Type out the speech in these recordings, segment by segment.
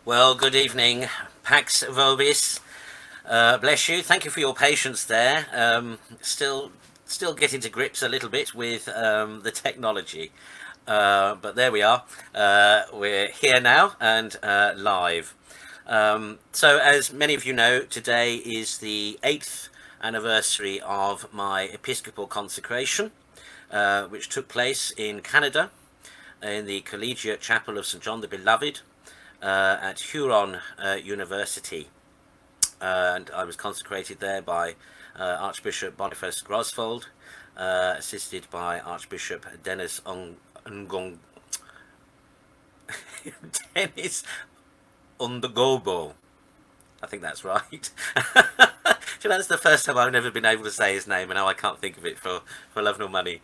Well, good evening, Pax Vobis. Bless you. Thank you for your patience there. Still getting to grips a little bit with the technology, but there we are. We're here now and live. So, as many of you know, today is the 8th anniversary of my episcopal consecration, which took place in Canada in the Collegiate Chapel of St. John the Beloved at Huron University. And I was consecrated there by Archbishop Boniface Grosfold, assisted by Archbishop Ngong, Dennis Undagobo. I think that's right. So that's the first time I've never been able to say his name, and now I can't think of it for love nor money.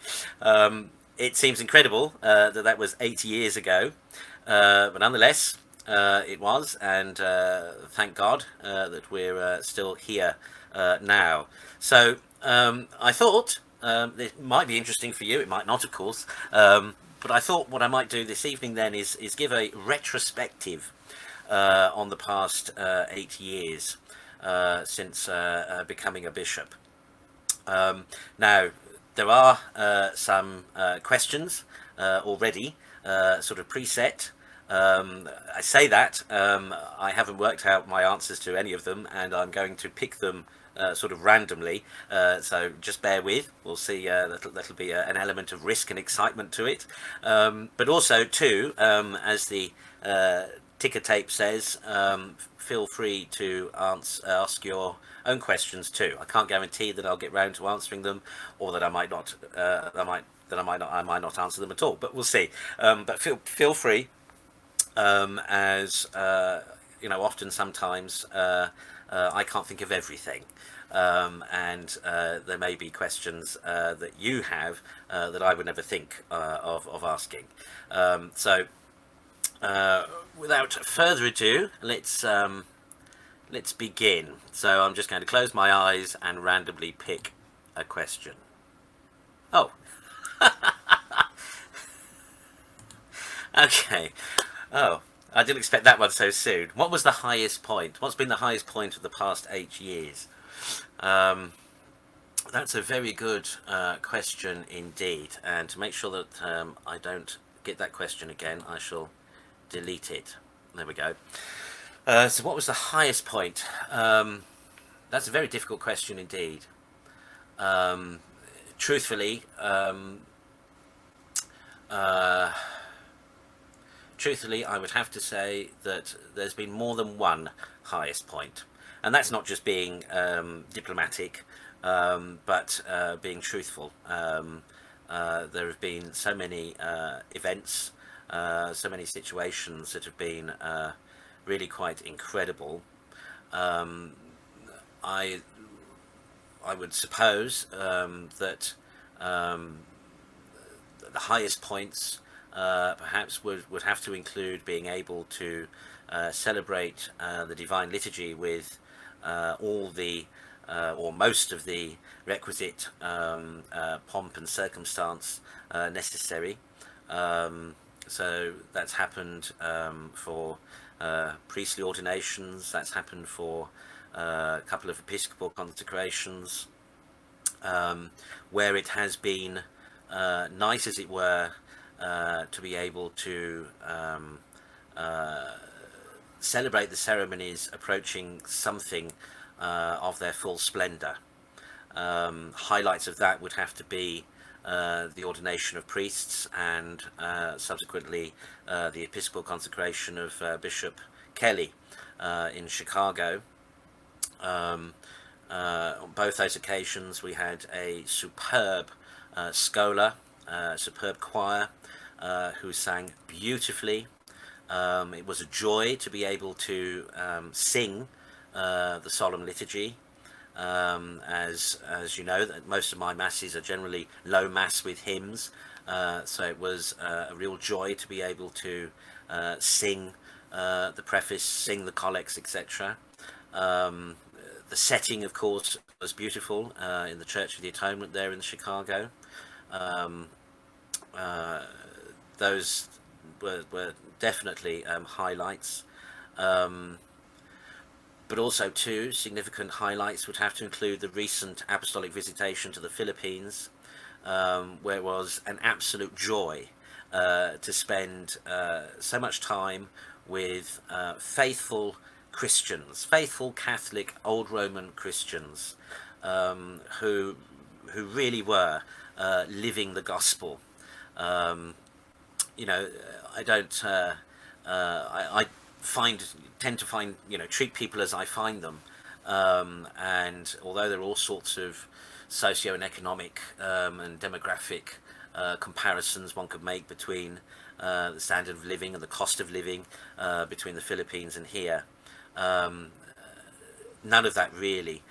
It seems incredible that was 80 years ago, but nonetheless, it was, and thank God that we're still here now. So I thought it might be interesting for you. It might not, of course. But I thought what I might do this evening then is give a retrospective on the past 8 years since becoming a bishop. Now, there are some questions already sort of preset. I say that I haven't worked out my answers to any of them, and I'm going to pick them sort of randomly. So just bear with. We'll see. That'll be an element of risk and excitement to it, but also too, as the ticker tape says, feel free to ask your own questions too. I can't guarantee that I'll get round to answering them, or that I might not. I might not answer them at all. But we'll see. But feel free. As often sometimes I can't think of everything, and there may be questions that you have that I would never think of asking. So, without further ado, let's begin. So I'm just going to close my eyes and randomly pick a question. Oh, okay. Oh, I didn't expect that one so soon. What was the highest point? What's been the highest point of the past 8 years? That's a very good question indeed. And to make sure that I don't get that question again, I shall delete it. There we go. So what was the highest point? That's a very difficult question indeed. Truthfully, I would have to say that there's been more than one highest point, and that's not just being diplomatic, but being truthful. There have been so many events, so many situations that have been really quite incredible. I I would suppose that the highest points perhaps would have to include being able to celebrate the Divine Liturgy with all the or most of the requisite pomp and circumstance necessary. So that's happened for priestly ordinations, that's happened for a couple of episcopal consecrations, where it has been nice, as it were, to be able to celebrate the ceremonies approaching something of their full splendour. Highlights of that would have to be the ordination of priests and subsequently the episcopal consecration of Bishop Kelly in Chicago. On both those occasions we had a superb schola, superb choir who sang beautifully. It was a joy to be able to sing the solemn liturgy. As you know, that most of my masses are generally low mass with hymns, so it was a real joy to be able to sing the preface, sing the collects, etc. The setting, of course, was beautiful in the Church of the Atonement there in Chicago. Those were definitely highlights. But also, two significant highlights would have to include the recent apostolic visitation to the Philippines, where it was an absolute joy to spend so much time with faithful Christians, faithful Catholic Old Roman Christians, who really were living the gospel. Um, you know, I don't. I find tend to find treat people as I find them, and although there are all sorts of socio and economic and demographic comparisons one could make between the standard of living and the cost of living between the Philippines and here, none of that really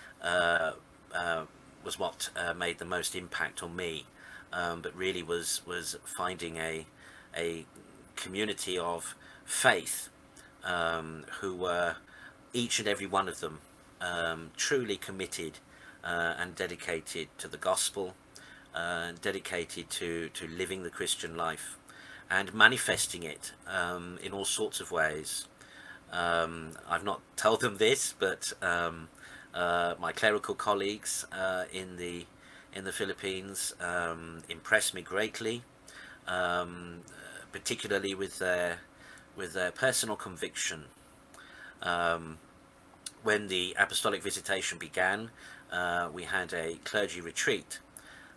was what made the most impact on me, but really was finding a community of faith, who were each and every one of them truly committed and dedicated to the gospel, dedicated to living the Christian life and manifesting it in all sorts of ways. I've not told them this, but my clerical colleagues in the Philippines impressed me greatly, particularly with their personal conviction. When the apostolic visitation began, we had a clergy retreat,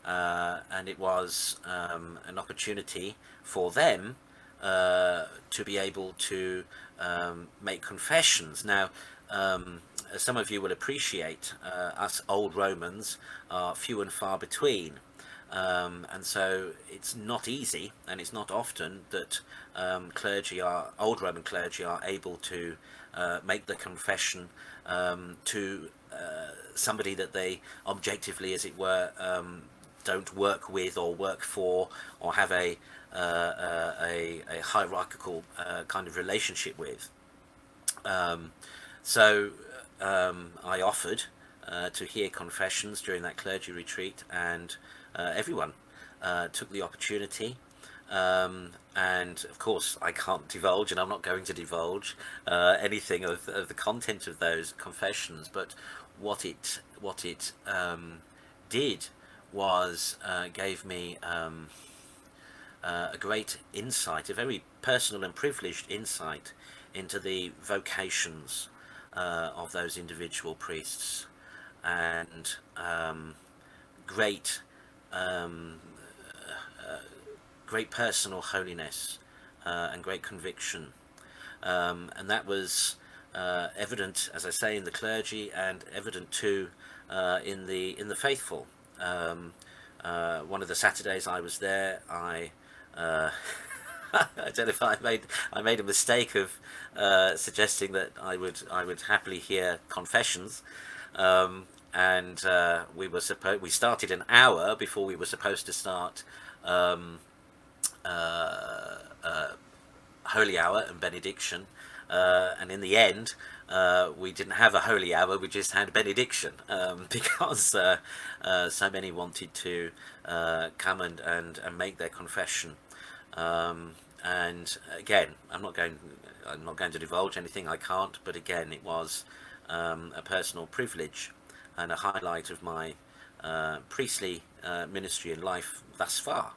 and it was an opportunity for them to be able to make confessions. Now, as some of you will appreciate, us old Romans are few and far between. And so it's not easy, and it's not often that old Roman clergy are able to make the confession to somebody that they objectively, as it were, don't work with or work for, or have a hierarchical kind of relationship with. So I offered to hear confessions during that clergy retreat, and everyone took the opportunity, and of course I can't divulge, and I'm not going to divulge anything of the content of those confessions, but what it did was gave me a great insight, a very personal and privileged insight into the vocations of those individual priests, and great great personal holiness and great conviction, and that was evident, as I say, in the clergy, and evident too in the faithful. One of the Saturdays I was there, I I don't know if I made a mistake of suggesting that I would happily hear confessions, and we started an hour before we were supposed to start holy hour and benediction, and in the end we didn't have a holy hour, we just had benediction, because so many wanted to come and make their confession. And again, I'm not going to divulge anything I can't, but again, it was a personal privilege and a highlight of my priestly ministry and life thus far.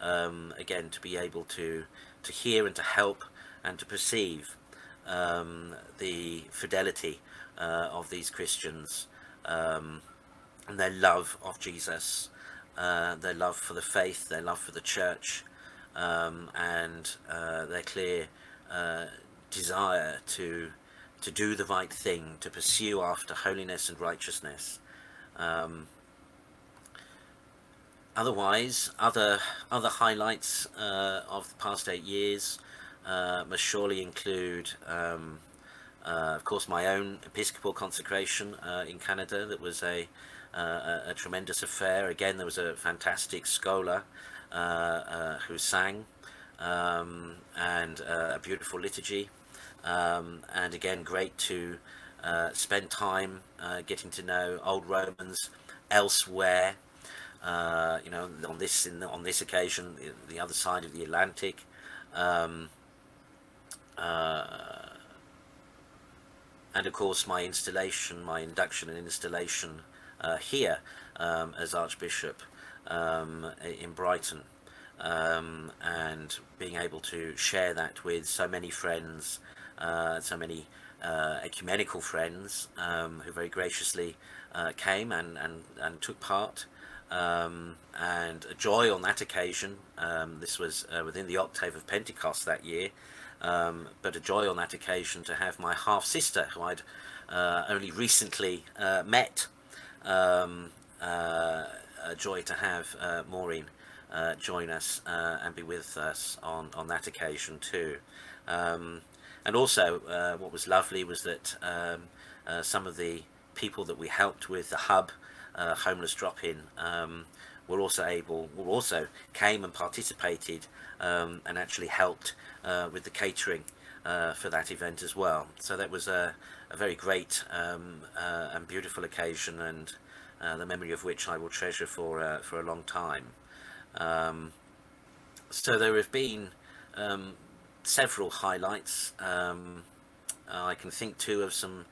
Again, to be able to hear and to help and to perceive the fidelity of these Christians, and their love of Jesus, their love for the faith, their love for the church, and their clear desire to do the right thing, to pursue after holiness and righteousness. Otherwise, other highlights of the past 8 years must surely include, of course, my own episcopal consecration in Canada. That was a tremendous affair. Again, there was a fantastic scholar who sang, and a beautiful liturgy, and again, great to spend time getting to know old Romans elsewhere. On this occasion, the other side of the Atlantic, and of course my induction and installation here as Archbishop in Brighton, and being able to share that with so many friends, so many ecumenical friends who very graciously came and took part, and a joy on that occasion. This was within the octave of Pentecost that year, but a joy on that occasion to have my half-sister, who I'd only recently met, a joy to have Maureen join us and be with us on that occasion too. And also what was lovely was that some of the people that we helped with the hub homeless drop-in also came and participated and actually helped with the catering for that event as well. So that was a very great and beautiful occasion, and the memory of which I will treasure for a long time. So there have been several highlights. I can think too of some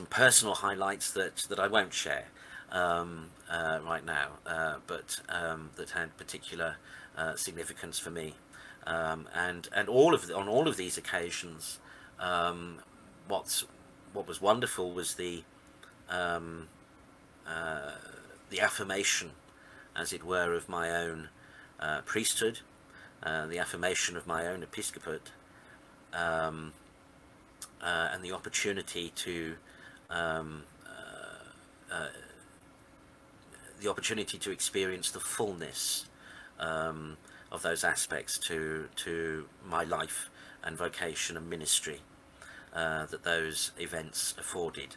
personal highlights that I won't share right now, but that had particular significance for me. And on all of these occasions, what was wonderful was the affirmation, as it were, of my own priesthood, the affirmation of my own episcopate, and the opportunity to experience the fullness of those aspects to my life and vocation and ministry that those events afforded.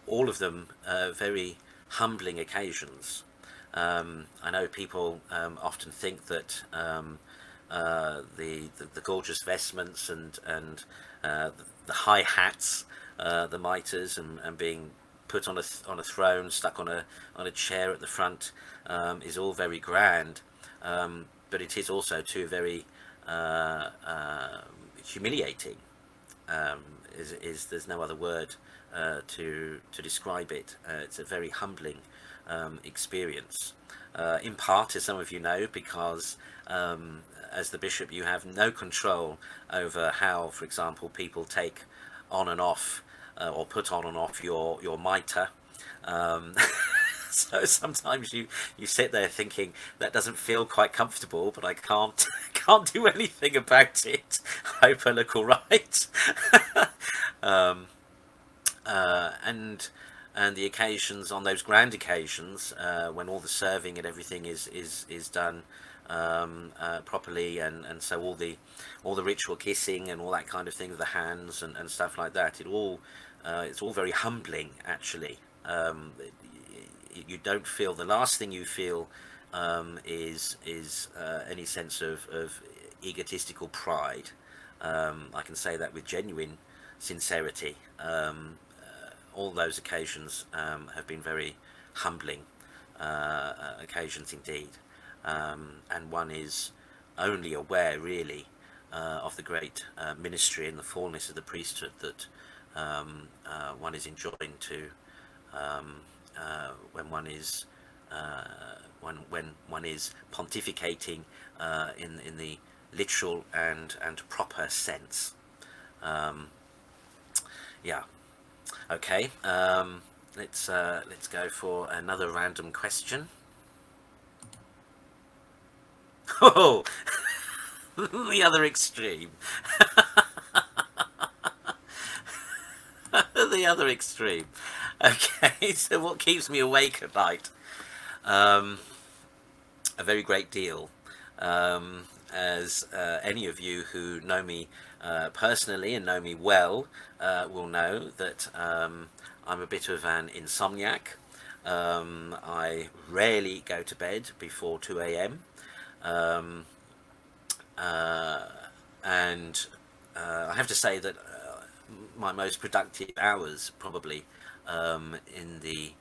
All of them very humbling occasions. I know people often think that the gorgeous vestments and the high hats, the mitres, and being put on a throne, stuck on a chair at the front, is all very grand, but it is also too very humiliating. There's no other word to describe it. It's a very humbling experience, in part, as some of you know, because as the bishop you have no control over how, for example, people take on and off or put on and off your mitre. So sometimes you sit there thinking that doesn't feel quite comfortable, but I can't do anything about it. I hope I look all right. And the occasions, on those grand occasions, when all the serving and everything is done properly, and so all the ritual kissing and all that kind of thing with the hands and stuff like that, it's all very humbling, actually. You don't feel, the last thing you feel is any sense of egotistical pride. I can say that with genuine sincerity. All those occasions have been very humbling occasions indeed, and one is only aware really of the great ministry and the fullness of the priesthood that one is enjoined to when one is pontificating in the literal and proper sense. Yeah. Okay. Let's go for another random question. Oh, the other extreme. The other extreme. Okay, so what keeps me awake at night? A very great deal. As any of you who know me personally and know me well will know that I'm a bit of an insomniac. I rarely go to bed before 2 a.m. And I have to say that my most productive hours probably in the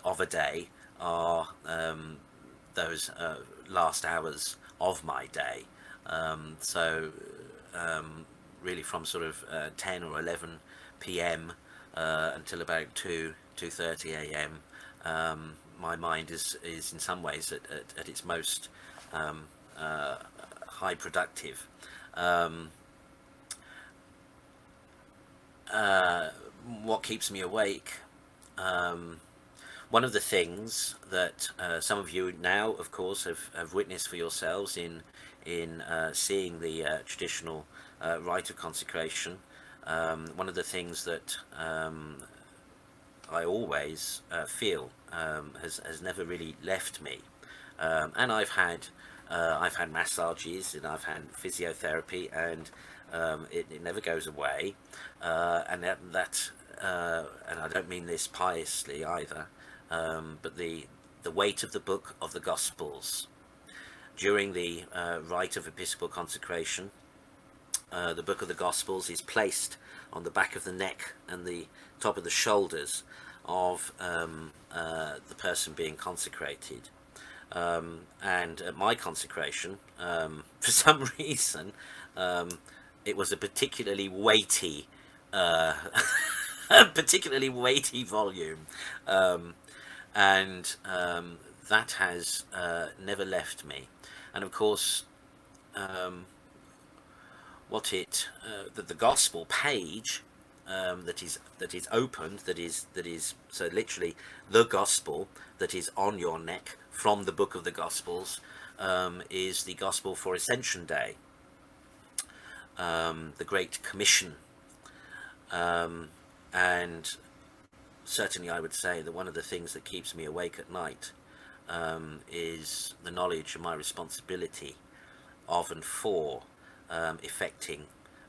of a day are those last hours of my day. So really from sort of 10 or 11 p.m. Until about 2:30 a.m. My mind is in some ways at its most high productive. What keeps me awake? One of the things that some of you now, of course, have witnessed for yourselves in seeing the traditional rite of consecration. One of the things that I always feel has never really left me, and I've had massages and I've had physiotherapy, and it never goes away, and and I don't mean this piously either, but the weight of the book of the Gospels during the rite of episcopal consecration. The book of the Gospels is placed on the back of the neck and the top of the shoulders of the person being consecrated. And at my consecration, for some reason, it was a particularly weighty, volume, and that has never left me. And of course, the gospel page that is opened, that is so literally the gospel that is on your neck from the book of the Gospels, is the gospel for Ascension Day, the Great Commission, and certainly I would say that one of the things that keeps me awake at night is the knowledge of my responsibility of and for effecting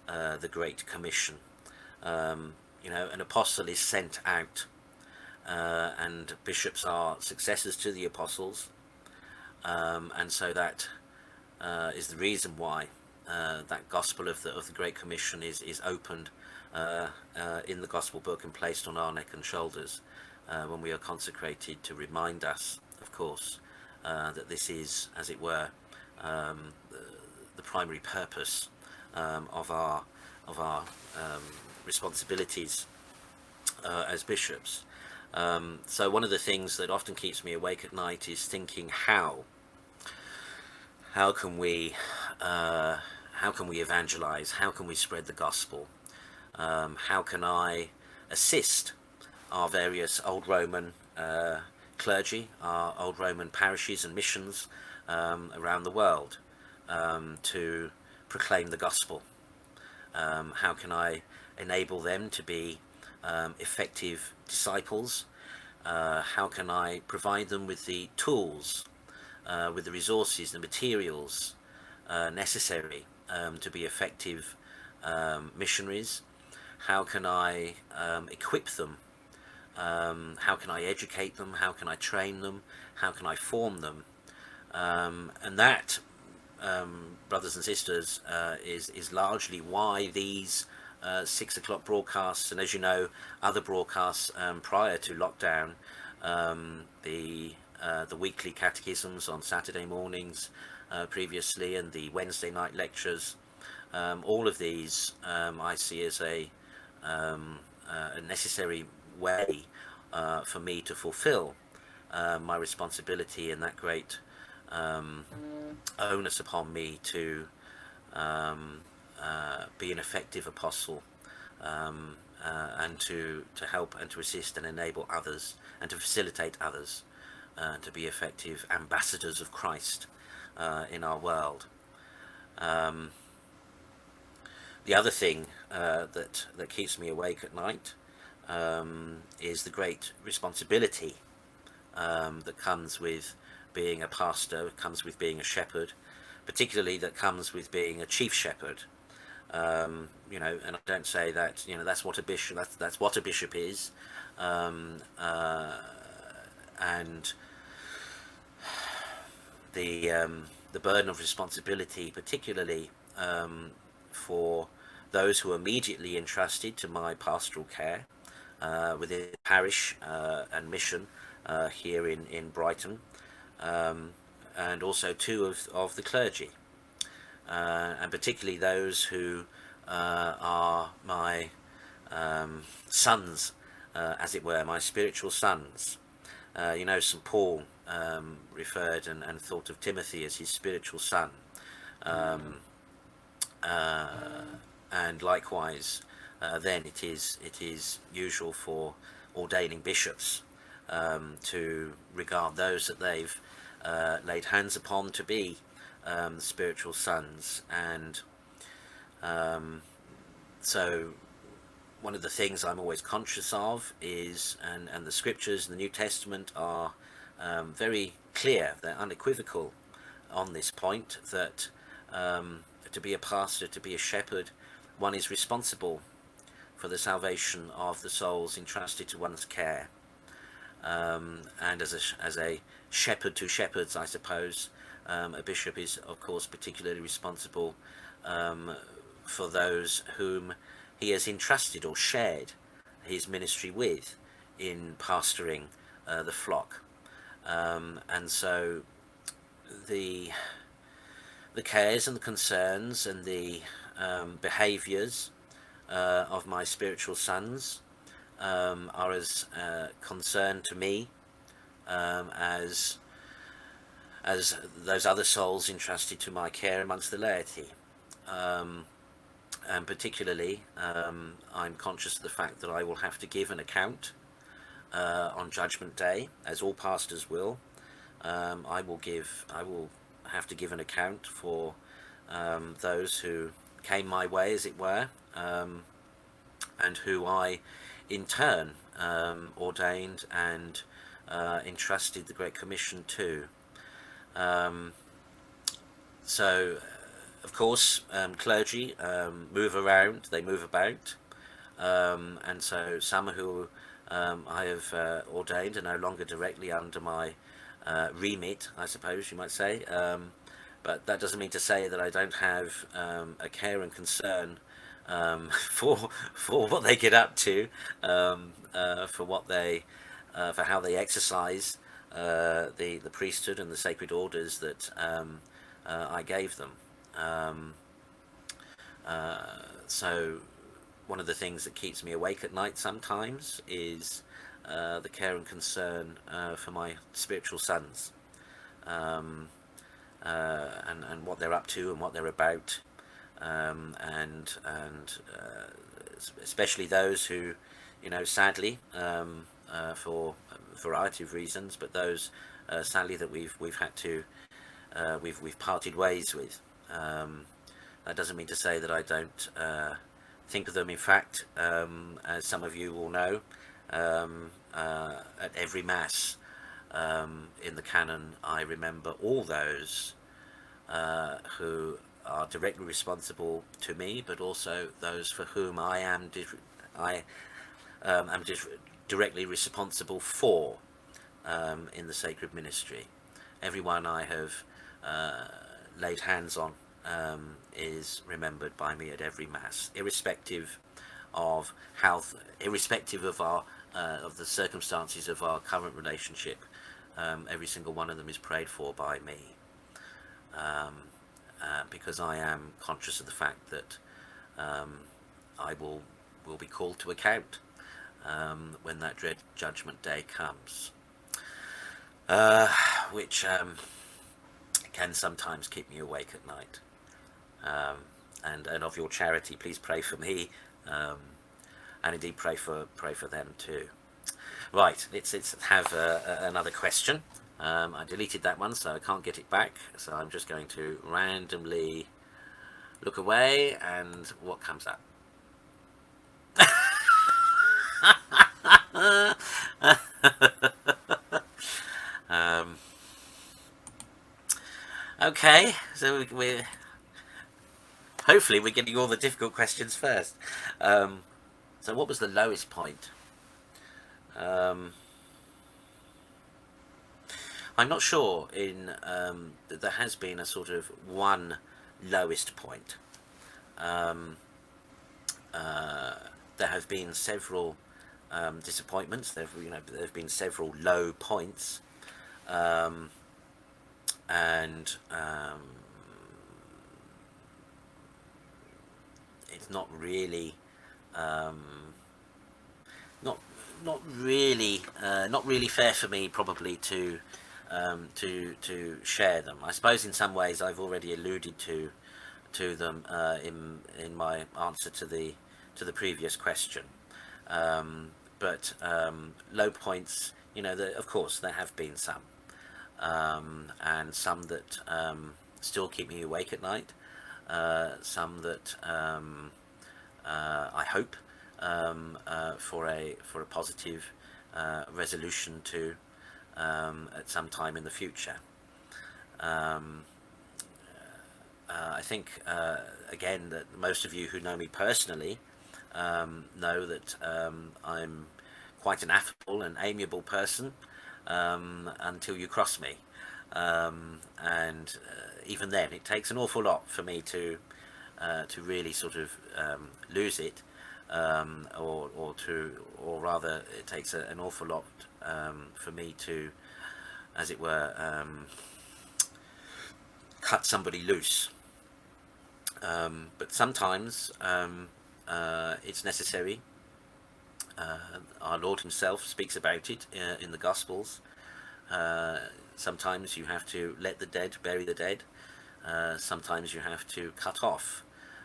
the Great Commission. An apostle is sent out, and bishops are successors to the apostles, and so that is the reason why that gospel of the Great Commission is opened in the gospel book and placed on our neck and shoulders when we are consecrated, to remind us, of course, that this is, as it were, the primary purpose of our responsibilities as bishops. So one of the things that often keeps me awake at night is thinking, how can we evangelize? How can we spread the gospel? How can I assist our various old Roman clergy, our old Roman parishes and missions around the world, to proclaim the gospel? How can I enable them to be effective disciples? How can I provide them with the tools, with the resources, the materials necessary to be effective missionaries? How can I equip them? How can I educate them? How can I train them? How can I form them? And that, brothers and sisters, is largely why these 6 o'clock broadcasts, and as you know, other broadcasts prior to lockdown, the weekly catechisms on Saturday mornings previously, and the Wednesday night lectures, all of these I see as a necessary way for me to fulfill my responsibility and that great onus upon me to be an effective apostle, and to help and to assist and enable others and to facilitate others to be effective ambassadors of Christ in our world. The other thing that keeps me awake at night is the great responsibility that comes with being a pastor, comes with being a shepherd, particularly that comes with being a chief shepherd. And I don't say that that's what a bishop that's what a bishop is, and the burden of responsibility, particularly for those who are immediately entrusted to my pastoral care within the parish and mission here in Brighton, and also two of the clergy, and particularly those who are my sons, as it were, my spiritual sons. St. Paul referred and thought of Timothy as his spiritual son. And likewise, then it is usual for ordaining bishops to regard those that they've laid hands upon to be spiritual sons. And so one of the things I'm always conscious of is, and the scriptures in the New Testament are very clear, they're unequivocal on this point, that to be a pastor, to be a shepherd, one is responsible for the salvation of the souls entrusted to one's care. And as a shepherd to shepherds, I suppose, a bishop is, of course, particularly responsible for those whom he has entrusted or shared his ministry with in pastoring the flock. And so the cares and the concerns and the behaviours of my spiritual sons are as concerned to me as those other souls entrusted to my care amongst the laity. And particularly, I'm conscious of the fact that I will have to give an account on Judgment Day, as all pastors will. I will have to give an account for those who came my way, as it were, and who I, in turn, ordained and entrusted the Great Commission to. So, of course, clergy move around, they move about, and so some who I have ordained are no longer directly under my remit, I suppose you might say, but that doesn't mean to say that I don't have a care and concern for what they get up to, for what they for how they exercise the priesthood and the sacred orders that I gave them. So one of the things that keeps me awake at night sometimes is the care and concern for my spiritual sons, and what they're up to and what they're about, and especially those who, sadly, for a variety of reasons, but those sadly that we've had to we've parted ways with. That doesn't mean to say that I don't think of them. In fact, as some of you will know, at every Mass in the canon, I remember all those who are directly responsible to me, but also those for whom I am directly responsible for in the sacred ministry. Everyone I have laid hands on is remembered by me at every Mass, irrespective of irrespective of our of the circumstances of our current relationship. Every single one of them is prayed for by me, because I am conscious of the fact that I will be called to account when that dread Judgment Day comes, which can sometimes keep me awake at night. And of your charity, please pray for me, and indeed pray for them too. Right, let's have another question. I deleted that one, so I can't get it back. So I'm just going to randomly look away, and what comes up? Okay, so we're hopefully we're getting all the difficult questions first. So what was the lowest point? I'm not sure that there has been a sort of one lowest point. There have been several disappointments. There have been several low points, and it's not really um, not not really fair for me probably to share them. I suppose in some ways I've already alluded to them in my answer to the previous question. But low points, of course there have been some, and some that still keep me awake at night. Some that I hope for a positive resolution to at some time in the future. I think again that most of you who know me personally know that I'm quite an affable and amiable person until you cross me, and even then it takes an awful lot for me to really sort of lose it, or rather it takes an awful lot for me to, as it were, cut somebody loose. But sometimes it's necessary. Our Lord himself speaks about it in the Gospels. Sometimes you have to let the dead bury the dead. Sometimes you have to cut off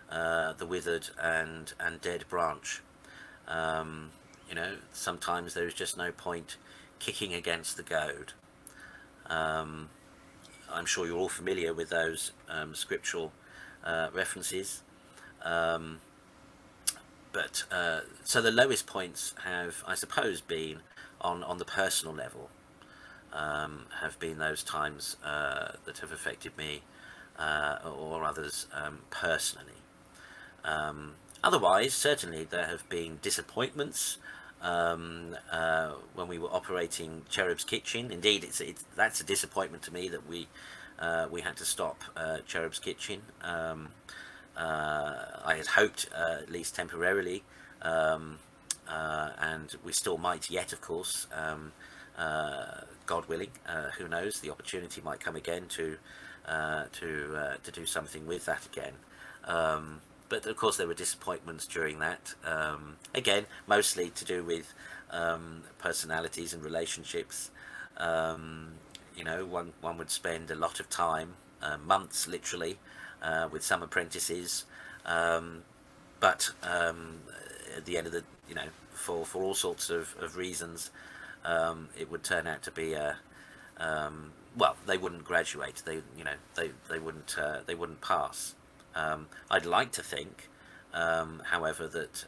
the withered and dead branch. Sometimes there is just no point kicking against the goad. I'm sure you're all familiar with those scriptural references. But so the lowest points have, I suppose, been on the personal level, have been those times that have affected me or others personally. Otherwise, certainly there have been disappointments when we were operating Cherub's Kitchen. Indeed, that's a disappointment to me that we had to stop Cherub's Kitchen. I had hoped, at least temporarily, and we still might yet, of course, God willing. Who knows? The opportunity might come again to do something with that again. But of course, there were disappointments during that. Again, mostly to do with personalities and relationships. One would spend a lot of time, months literally, with some apprentices, but at the end of the, for all sorts of reasons, it would turn out to be well, they wouldn't graduate. They wouldn't pass. I'd like to think, however, that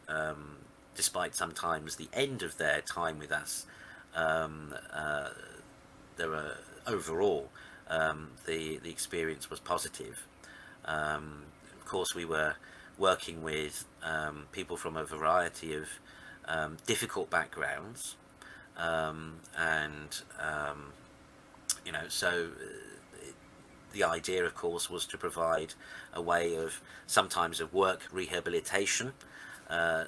despite sometimes the end of their time with us, there were overall the experience was positive. Of course, we were working with people from a variety of difficult backgrounds, and so the idea, of course, was to provide a way of sometimes of work rehabilitation,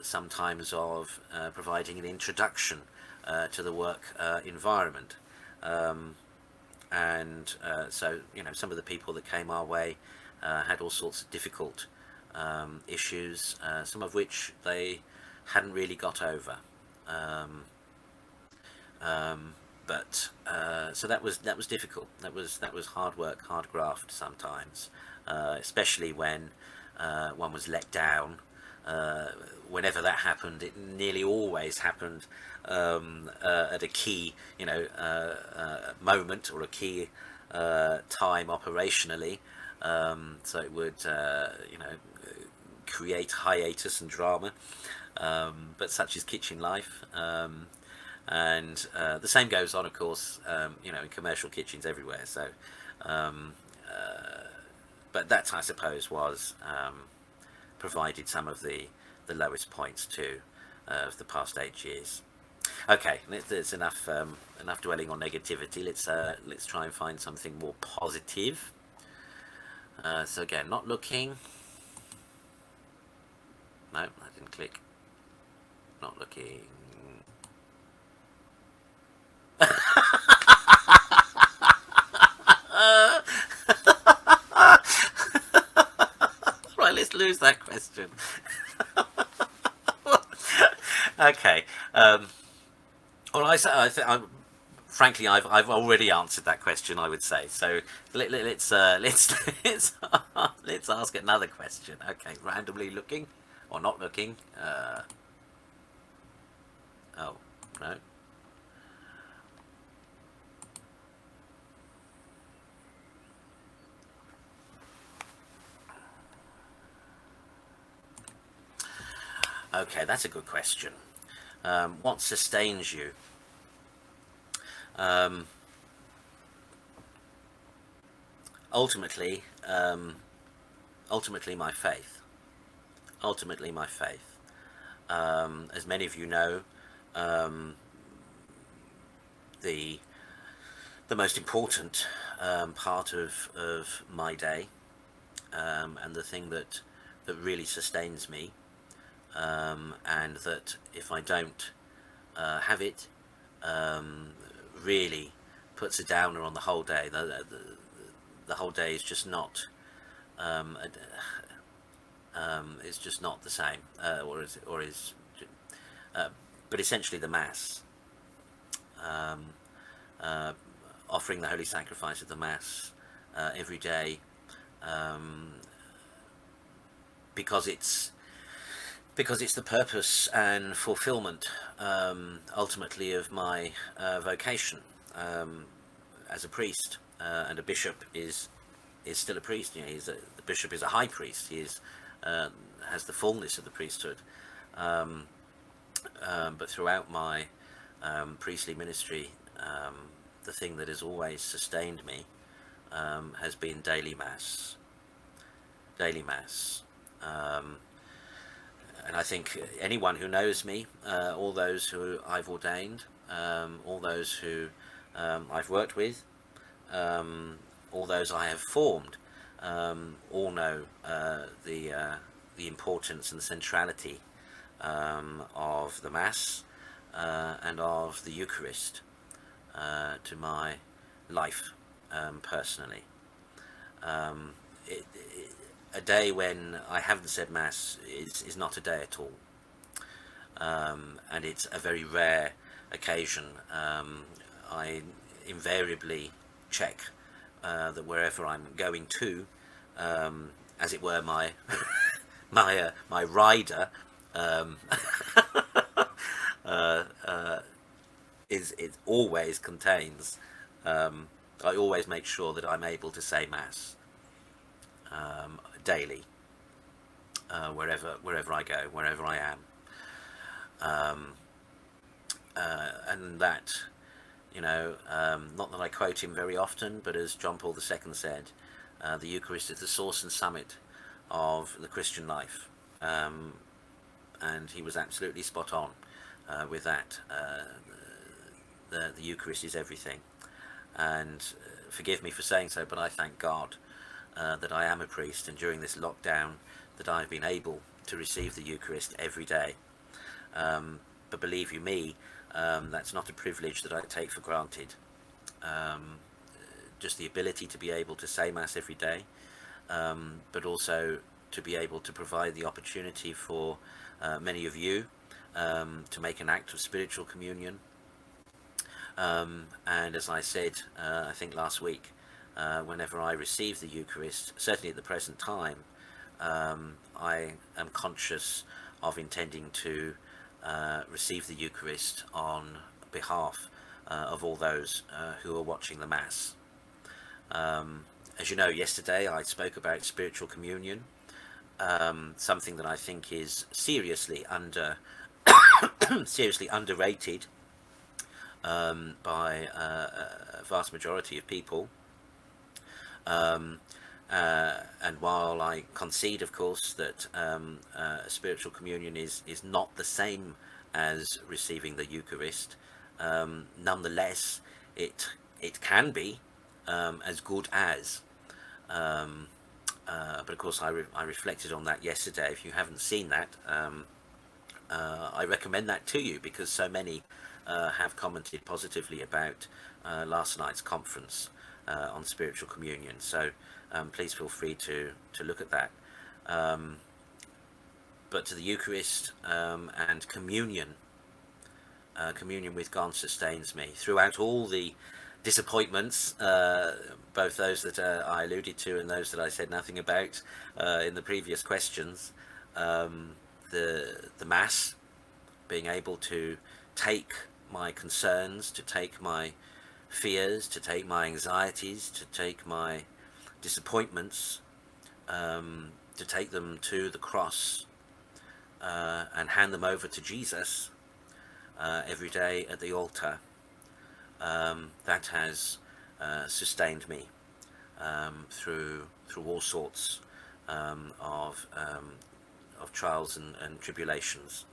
sometimes of providing an introduction to the work environment. So some of the people that came our way had all sorts of difficult issues, some of which they hadn't really got over. So that was difficult. That was hard work, hard graft sometimes, especially when one was let down. Whenever that happened, it nearly always happened at a key, moment or a key time operationally. So it would, create hiatus and drama. But such is kitchen life. And the same goes on, of course, in commercial kitchens everywhere. So, but that, I suppose, was provided some of the lowest points too of the past 8 years. Okay, there's enough dwelling on negativity. Let's try and find something more positive. So again, not looking. No, I didn't click. Not looking. Right, lose that question. Okay. Well, frankly, I've already answered that question, I would say. So let's let's ask another question. Okay, randomly looking or not looking. Oh no. Okay, that's a good question. What sustains you? Um, ultimately, ultimately my faith. Ultimately my faith. As many of you know, um, the the most important part of my day, and the thing that really sustains me, and that if I don't have it, um, really puts a downer on the whole day. The whole day is just not, um, it's just not the same, uh, but essentially the Mass, um, uh, offering the holy sacrifice of the Mass every day, um, because it's the purpose and fulfillment, ultimately, of my vocation as a priest, and a bishop is still a priest. You know, the bishop is a high priest. He is has the fullness of the priesthood. Um, but throughout my priestly ministry, the thing that has always sustained me has been daily mass. Daily mass. And I think anyone who knows me, all those who I've ordained, all those who I've worked with, all those I have formed, all know the importance and the centrality of the Mass and of the Eucharist to my life personally. A day when I haven't said Mass is not a day at all, and it's a very rare occasion. I invariably check that wherever I'm going to, as it were, my my rider, um, it always contains. I always make sure that I'm able to say Mass daily, wherever I go, wherever I am, and that, you know, not that I quote him very often, but as John Paul II said, the Eucharist is the source and summit of the Christian life, and he was absolutely spot on with that. The Eucharist is everything, and forgive me for saying so, but I thank God that I am a priest, and during this lockdown that I've been able to receive the Eucharist every day. But believe you me, that's not a privilege that I take for granted. Just the ability to be able to say Mass every day, but also to be able to provide the opportunity for many of you to make an act of spiritual communion. And as I said, I think last week, whenever I receive the Eucharist, certainly at the present time, I am conscious of intending to receive the Eucharist on behalf of all those who are watching the Mass. As you know, yesterday I spoke about spiritual communion, something that I think is seriously seriously underrated by a vast majority of people. And while I concede, of course, that spiritual communion is not the same as receiving the Eucharist, nonetheless, it can be as good as. But of course, I reflected on that yesterday. If you haven't seen that, I recommend that to you, because so many have commented positively about last night's conference on spiritual communion. So please feel free to look at that. but to the Eucharist and communion. Communion with God sustains me throughout all the disappointments, both those that I alluded to and those that I said nothing about in the previous questions. The Mass, being able to take my concerns, to take my fears, to take my anxieties, to take my disappointments, to take them to the cross and hand them over to Jesus every day at the altar. That has sustained me through all sorts of trials and tribulations.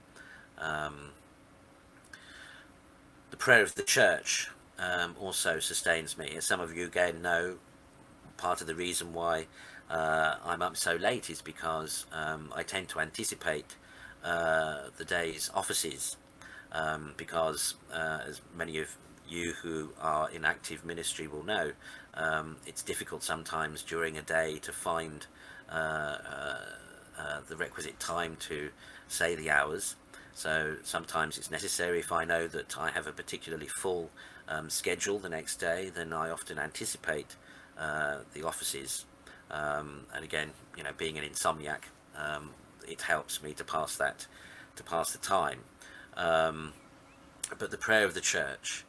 The prayer of the Church also sustains me. As some of you again know, part of the reason why I'm up so late is because I tend to anticipate the day's offices, because as many of you who are in active ministry will know, it's difficult sometimes during a day to find the requisite time to say the hours. So sometimes it's necessary, if I know that I have a particularly full schedule the next day, then I often anticipate the offices. And again, being an insomniac, it helps me to pass the time. But the prayer of the Church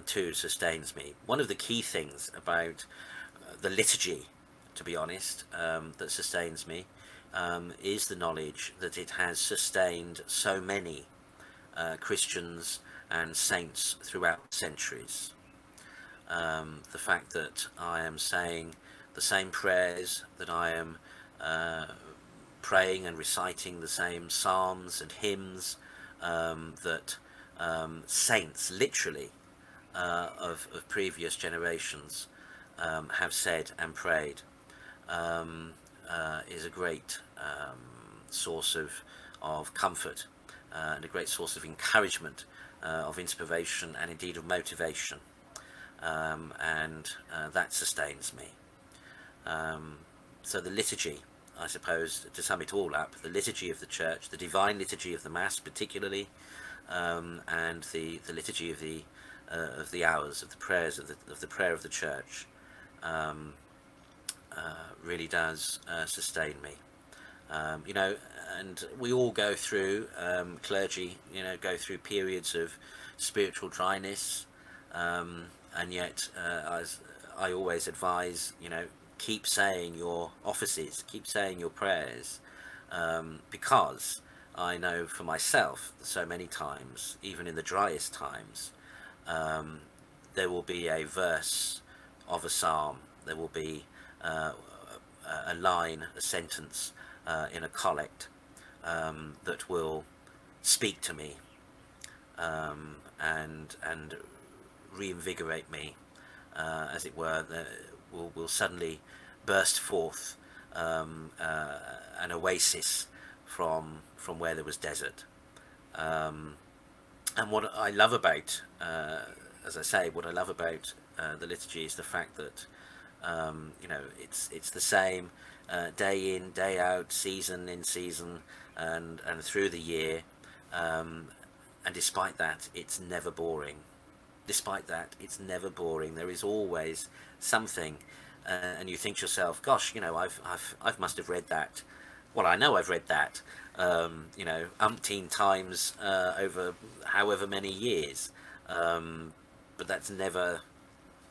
too sustains me. One of the key things about the liturgy, to be honest, that sustains me is the knowledge that it has sustained so many Christians and saints throughout the centuries. The fact that I am saying the same prayers, that I am praying and reciting the same psalms and hymns that saints, literally, of previous generations have said and prayed, is a great source of comfort and a great source of encouragement, of inspiration, and indeed of motivation, and that sustains me. So the liturgy, I suppose, to sum it all up, the liturgy of the Church, the divine liturgy of the Mass particularly, and the liturgy of the hours, of the prayers of the prayer of the Church, really does sustain me. And we all go through, clergy, go through periods of spiritual dryness, and yet, as I always advise, keep saying your offices, keep saying your prayers, because I know for myself that so many times, even in the driest times, there will be a verse of a psalm, there will be a line, a sentence in a collect that will speak to me and reinvigorate me, as it were. Will suddenly burst forth an oasis from where there was desert. And what I love about, as I say, what I love about the liturgy is the fact that it's the same day in, day out, season in season, and through the year, and despite that, it's never boring. Despite that, it's never boring. There is always something, and you think to yourself, "Gosh, I've must have read that." Well, I know I've read that, umpteen times over however many years, but that's never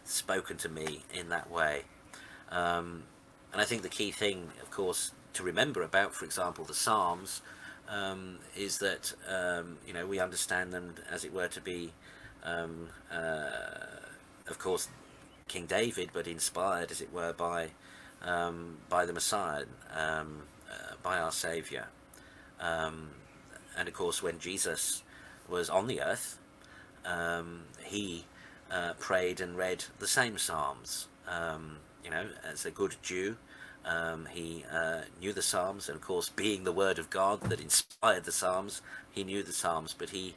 spoken to me in that way. And I think the key thing, of course, to remember about, for example, the Psalms, is that we understand them, as it were, to be, of course, King David, but inspired, as it were, by the Messiah, by our Saviour. And of course, when Jesus was on the earth, he prayed and read the same Psalms. As a good Jew, he knew the Psalms, and of course, being the Word of God that inspired the Psalms, he knew the Psalms, but he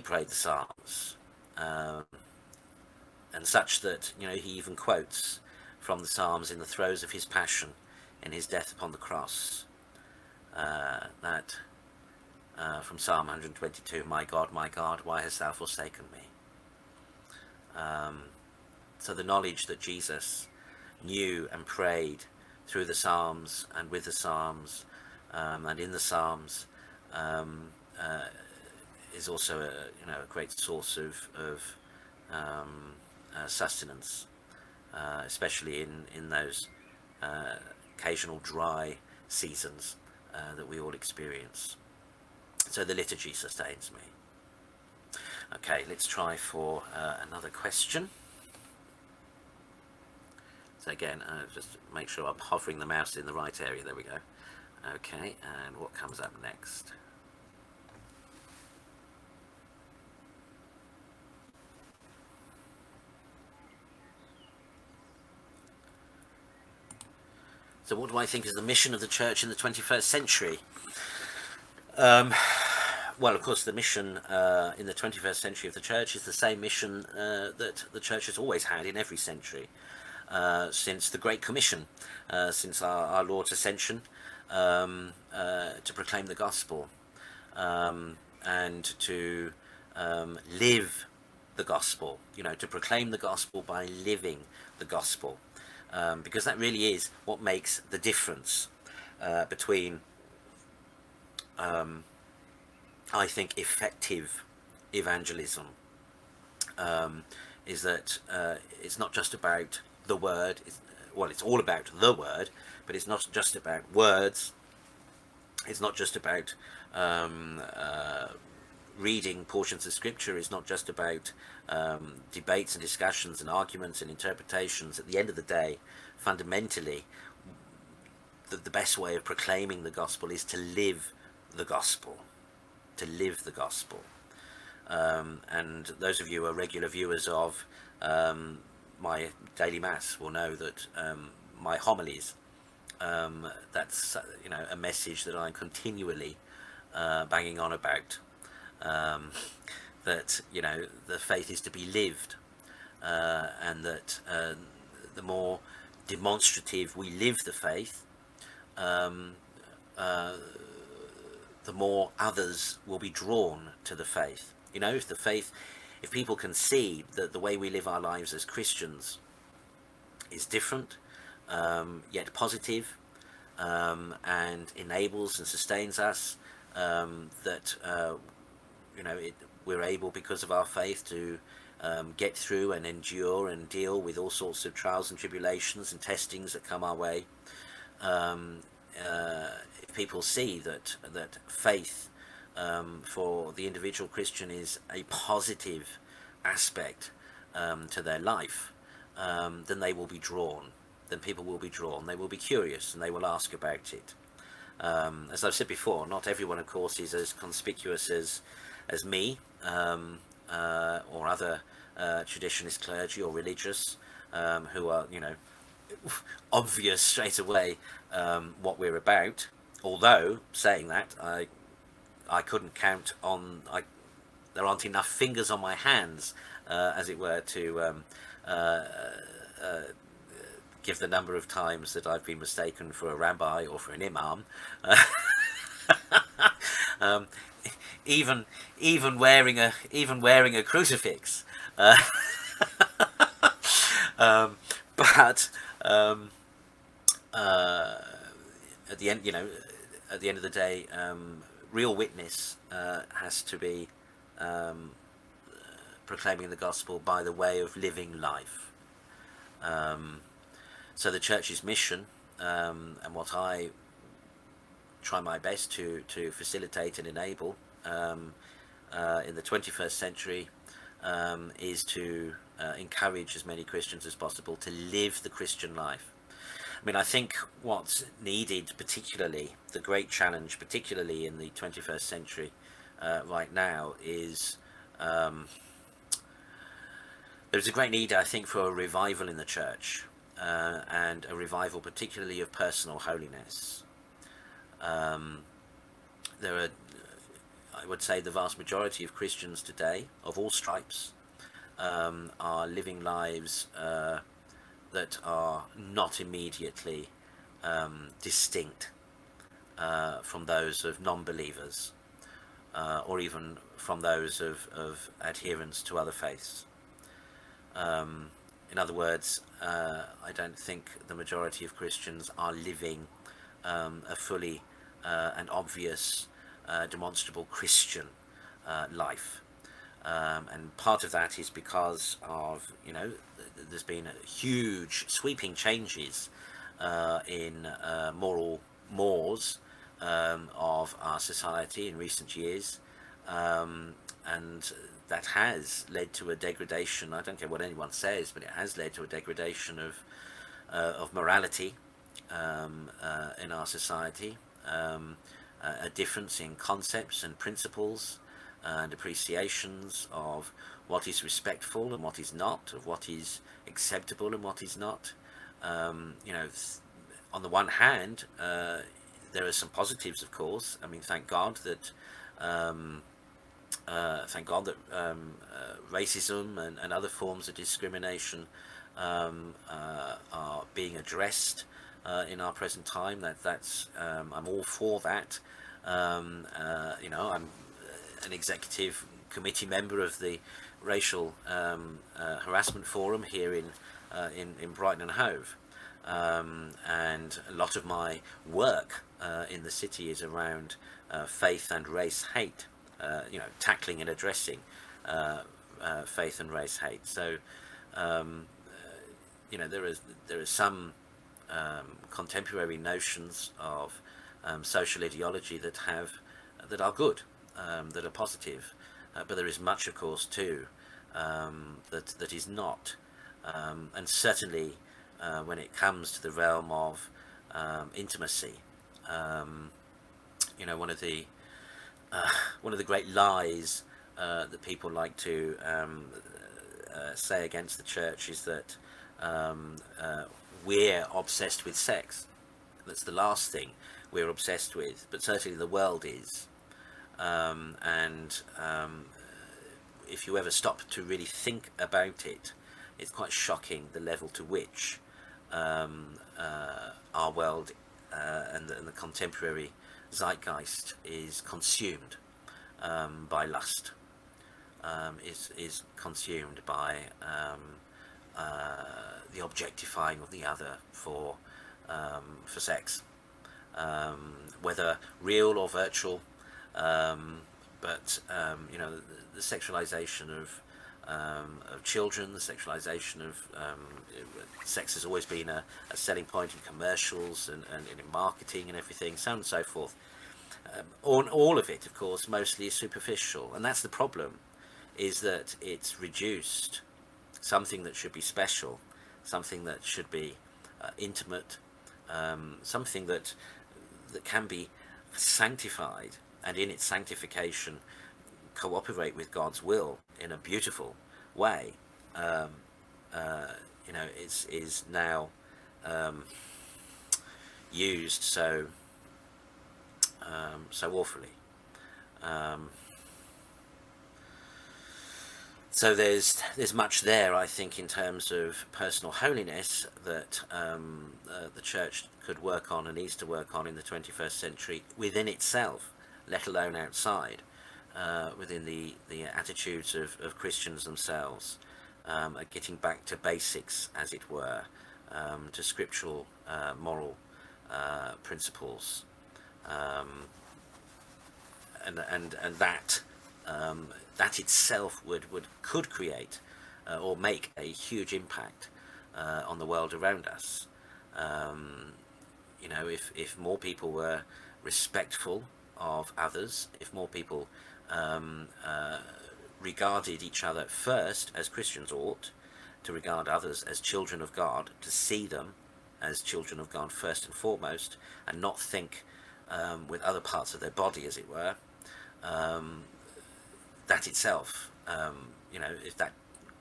prayed the Psalms, and such that he even quotes from the Psalms in the throes of his passion, in his death upon the cross. that from Psalm 122, my God, why hast thou forsaken me? So the knowledge that Jesus knew and prayed through the Psalms and with the Psalms and in the Psalms is also a great source of sustenance, especially in those occasional dry seasons that we all experience. So the liturgy sustains me. Okay, let's try for another question. So again, just make sure I'm hovering the mouse in the right area. There we go. Okay, and what comes up next? So what do I think is the mission of the Church in the 21st century? Well, of course, the mission in the 21st century of the Church is the same mission that the Church has always had in every century, since the Great Commission, since our Lord's ascension, to proclaim the gospel and to live the gospel, to proclaim the gospel by living the gospel, because that really is what makes the difference between I think effective evangelism, is that it's not just about the word. It's all about the word, but it's not just about words. It's not just about reading portions of scripture. It's not just about debates and discussions and arguments and interpretations. At the end of the day, fundamentally, the best way of proclaiming the gospel is to live the gospel. To live the gospel. And those of you who are regular viewers of my daily mass will know that my homilies, that's a message that I'm continually banging on about, that the faith is to be lived, and that the more demonstrative we live the faith, the more others will be drawn to the faith. If people can see that the way we live our lives as Christians is different, yet positive, and enables and sustains us, that we're able, because of our faith, to get through and endure and deal with all sorts of trials and tribulations and testings that come our way. If people see that faith for the individual Christian is a positive aspect to their life, then they will be drawn. Then people will be drawn. They will be curious and they will ask about it. As I've said before, not everyone, of course, is as conspicuous as me or other traditionalist clergy or religious who are, obvious straight away what we're about. Although, saying that, I couldn't count on, there aren't enough fingers on my hands, as it were, to give the number of times that I've been mistaken for a rabbi or for an imam. Even wearing a crucifix. But at the end of the day, real witness has to be proclaiming the gospel by the way of living life. So the Church's mission, and what I try my best to facilitate and enable in the 21st century, is to encourage as many Christians as possible to live the Christian life. I mean, I think what's needed, particularly, the great challenge, particularly in the 21st century right now, is there's a great need, I think, for a revival in the Church, and a revival particularly of personal holiness. There are, I would say, the vast majority of Christians today, of all stripes, are living lives that are not immediately distinct from those of non-believers, or even from those of adherents to other faiths. In other words, I don't think the majority of Christians are living a fully and obvious, demonstrable Christian life. And part of that is because of, there's been huge sweeping changes in moral mores of our society in recent years, and that has led to a degradation. I don't care what anyone says, but it has led to a degradation of morality in our society, a difference in concepts and principles and appreciations of what is respectful and what is not, of what is acceptable and what is not. On the one hand, there are some positives, of course. I mean, thank God that racism and other forms of discrimination are being addressed in our present time. I'm all for that. I'm an executive committee member of the Racial Harassment Forum here in Brighton and Hove, and a lot of my work in the city is around faith and race hate, tackling and addressing faith and race hate. So there is some contemporary notions of social ideology that are good, that are positive, but there is much, of course, too, that is not, and certainly when it comes to the realm of intimacy. One of the great lies that people like to say against the church is that we're obsessed with sex. That's the last thing we're obsessed with, but certainly the world is. And if you ever stop to really think about it, it's quite shocking the level to which our world and the contemporary zeitgeist is consumed by lust, is consumed by the objectifying of the other for sex, whether real or virtual. But the sexualization of children, the sexualization of sex has always been a selling point in commercials and in marketing and everything, so on and so forth. All of it, of course, mostly is superficial, and that's the problem, is that it's reduced something that should be special, something that should be intimate, something that can be sanctified, and in its sanctification cooperate with God's will in a beautiful way, is now used so awfully. So there's much there, I think, in terms of personal holiness that the church could work on and needs to work on in the 21st century within itself, let alone outside, within the attitudes of Christians themselves, getting back to basics, as it were, to scriptural moral principles, and that itself could create or make a huge impact on the world around us. If more people were respectful of others, if more people regarded each other first, as Christians ought to regard others as children of God, to see them as children of God first and foremost, and not think with other parts of their body, as it were, that itself, if that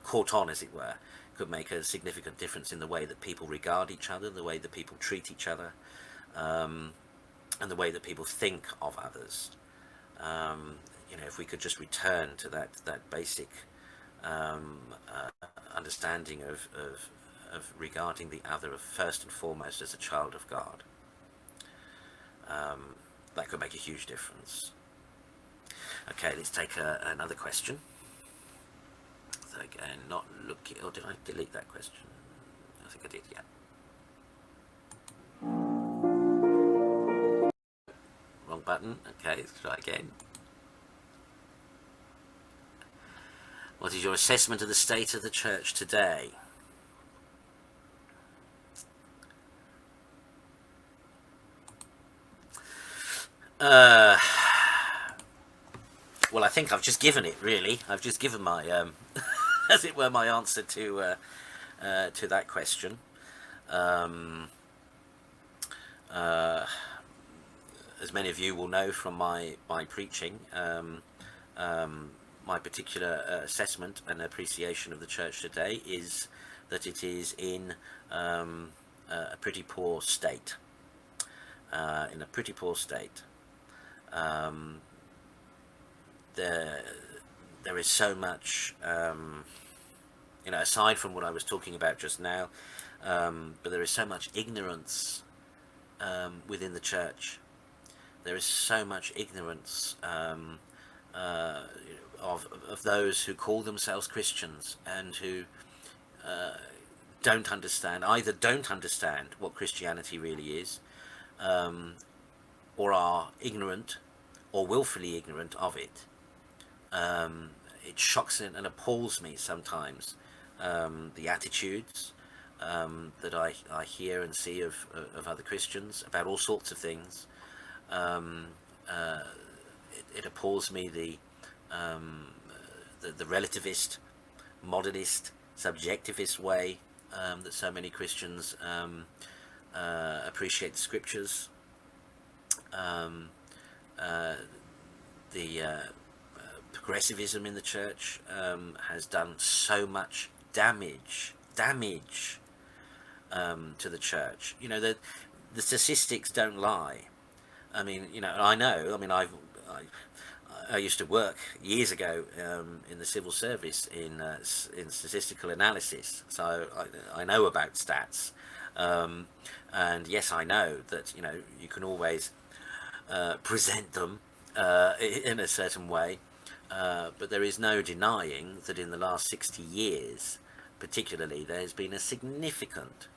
caught on, as it were, could make a significant difference in the way that people regard each other, the way that people treat each other, and the way that people think of others. If we could just return to that basic understanding of regarding the other first and foremost as a child of God. that could make a huge difference. Okay, let's take another question. So again, not looking, or did I delete that question? I think I did, yeah. Wrong button. Okay, let's try again. What is your assessment of the state of the church today? Well, I think I've just given it, really. I've just given my, as it were, my answer to that question. As many of you will know from my preaching, my particular assessment and appreciation of the church today is that it is in a pretty poor state. In a pretty poor state. There is so much, aside from what I was talking about just now, but there is so much ignorance within the church. There is so much ignorance of those who call themselves Christians and who don't understand what Christianity really is, or are ignorant or willfully ignorant of it. It shocks and appalls me sometimes, the attitudes that I hear and see of other Christians about all sorts of things. It appalls me the relativist, modernist, subjectivist way that so many Christians appreciate the scriptures. The progressivism in the church has done so much damage to the church. The statistics don't lie. I mean, I used to work years ago in the civil service in statistical analysis, so I know about stats. And yes, I know that you can always present them in a certain way, but there is no denying that in the last 60 years, particularly, there has been a significant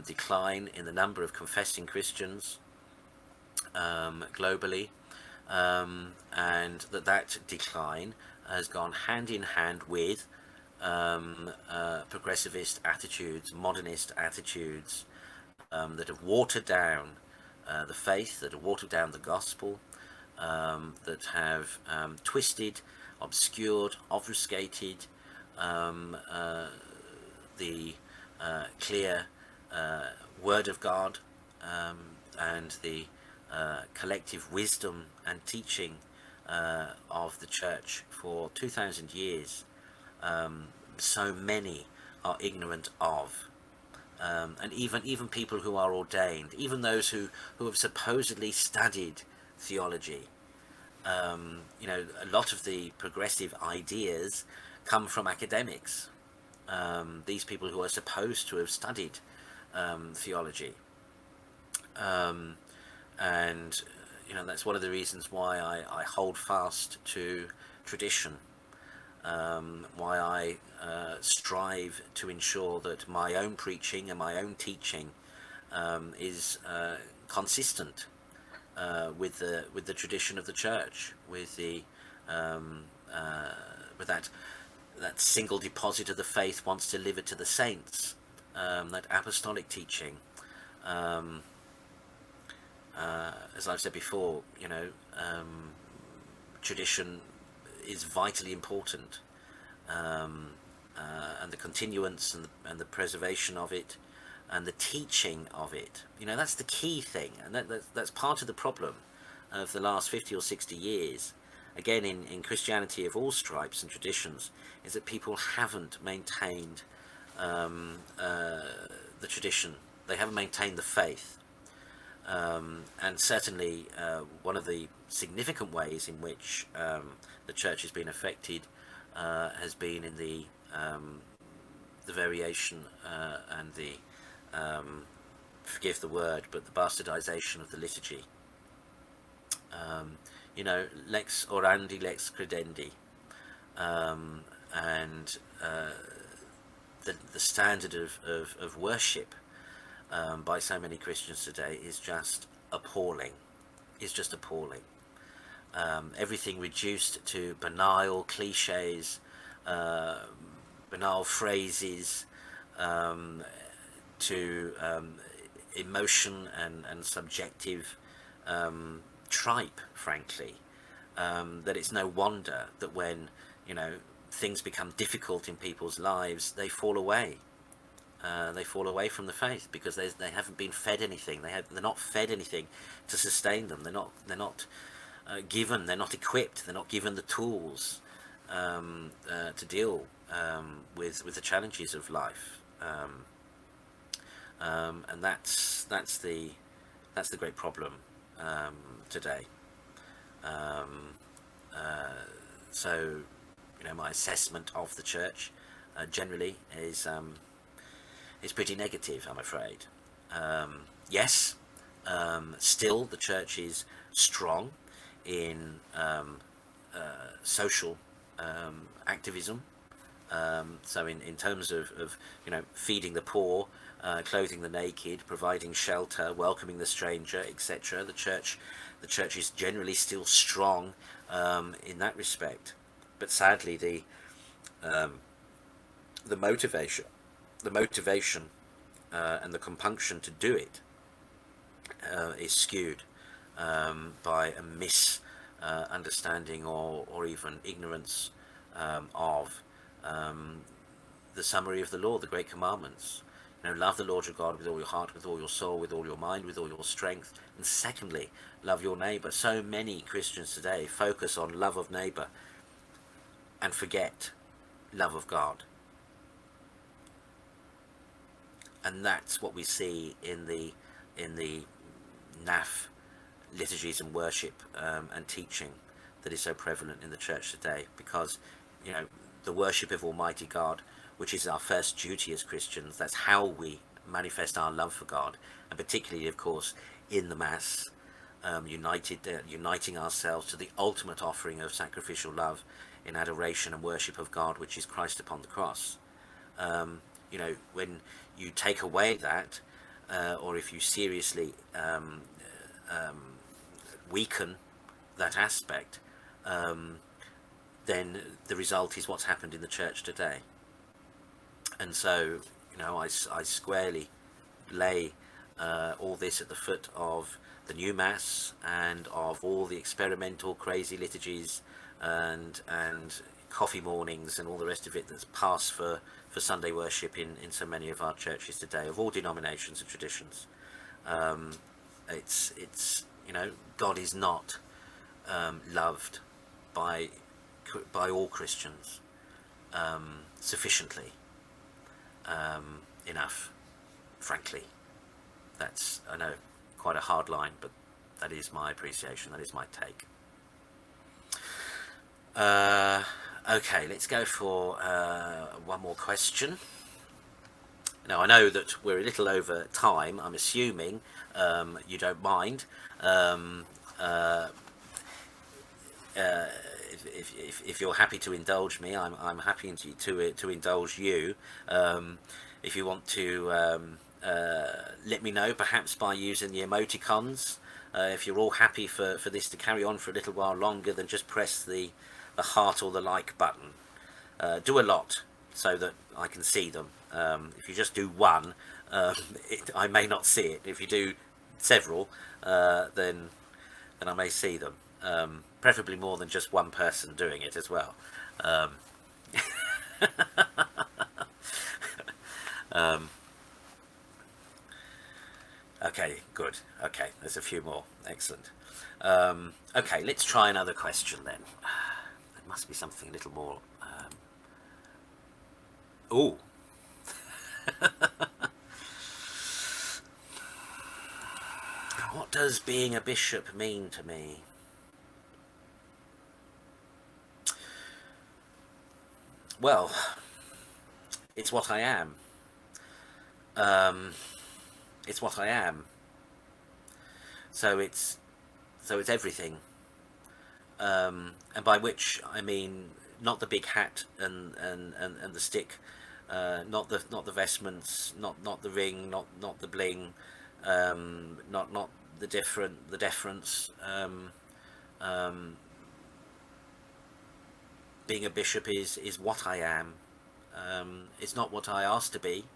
decline in the number of confessing Christians globally, and that decline has gone hand in hand with progressivist attitudes, modernist attitudes that have watered down the faith, that have watered down the gospel, that have twisted, obscured, obfuscated the clear word of God and the collective wisdom and teaching of the church for 2,000 years. So many are ignorant of. And even people who are ordained, even those who have supposedly studied theology, a lot of the progressive ideas come from academics, these people who are supposed to have studied theology, and that's one of the reasons why I hold fast to tradition, why I strive to ensure that my own preaching and my own teaching is consistent with the tradition of the church, with that single deposit of the faith once delivered to the saints, that apostolic teaching. As I've said before, tradition is vitally important, and the continuance and the preservation of it, and the teaching of it. That's the key thing, and that's part of the problem of the last 50 or 60 years. Again, in Christianity of all stripes and traditions, is that people haven't maintained the tradition. They haven't maintained the faith. And certainly one of the significant ways in which the church has been affected has been in the variation and the forgive the word, but the bastardization of the liturgy. You know, lex orandi, lex credendi, and the standard of worship by so many Christians today is just appalling. Is just appalling. Everything reduced to banal cliches, banal phrases, to emotion and subjective tripe, frankly. That it's no wonder that when, you know, things become difficult in people's lives, they fall away. They fall away from the faith because they haven't been fed anything. They're not fed anything to sustain them. They're not given. They're not equipped. They're not given the tools to deal with the challenges of life. And that's the great problem today. So, you know, my assessment of the church generally is pretty negative, I'm afraid. Yes, still the church is strong in social activism. So in terms of you know, feeding the poor, clothing the naked, providing shelter, welcoming the stranger, etc. The church is generally still strong in that respect. But sadly, the motivation and the compunction to do it is skewed by a misunderstanding or even ignorance of the summary of the law, the great commandments. You know, love the Lord your God with all your heart, with all your soul, with all your mind, with all your strength. And secondly, love your neighbour. So many Christians today focus on love of neighbour and forget love of God. And that's what we see in the NAF liturgies and worship and teaching that is so prevalent in the church today. Because, you know, the worship of Almighty God, which is our first duty as Christians, that's how we manifest our love for God, and particularly, of course, in the Mass, uniting ourselves to the ultimate offering of sacrificial love in adoration and worship of God, which is Christ upon the cross. You know, when you take away that, or if you seriously weaken that aspect, then the result is what's happened in the church today. And so, you know, I squarely lay all this at the foot of the new Mass and of all the experimental crazy liturgies and coffee mornings and all the rest of it that's passed for Sunday worship in so many of our churches today, of all denominations and traditions. It's you know, God is not loved by all Christians sufficiently enough, frankly. That's, I know, quite a hard line, but that is my appreciation, that is my take. Okay, let's go for one more question. Now, I know that we're a little over time. I'm assuming you don't mind. If you're happy to indulge me, I'm happy to indulge you. If you want to let me know, perhaps by using the emoticons. If you're all happy for this to carry on for a little while longer, then just press the heart or the like button. Do a lot so that I can see them. If you just do one, I may not see it. If you do several, then I may see them. Preferably more than just one person doing it as well. Okay, good. Okay, there's a few more. Excellent. Okay, let's try another question then. There must be something a little more. Ooh. What does being a bishop mean to me? Well, it's what I am. It's what I am. So it's So it's everything, and by which I mean not the big hat and the stick, not the vestments, not the ring, not the bling, not the deference. Being a bishop is what I am. It's not what I asked to be,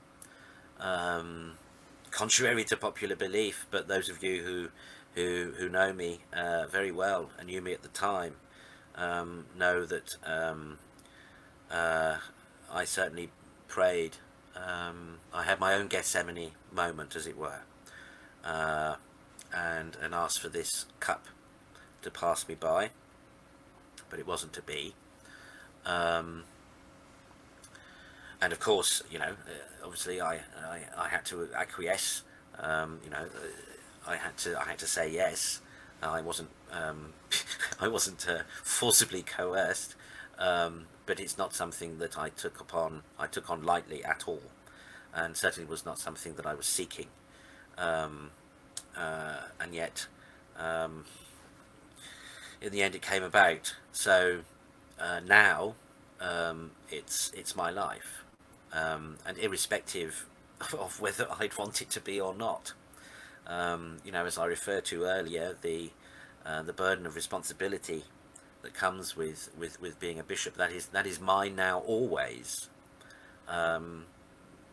contrary to popular belief. But those of you who know me very well and knew me at the time know that I certainly prayed. I had my own Gethsemane moment, as it were, and asked for this cup to pass me by, but it wasn't to be. And of course, obviously I had to acquiesce. I had to say yes. I wasn't I wasn't forcibly coerced, but it's not something that I took on lightly at all, and certainly was not something that I was seeking. And yet, in the end, it came about. So now it's my life, and irrespective of whether I'd want it to be or not. As I referred to earlier, the burden of responsibility that comes with being a bishop, that is mine now always.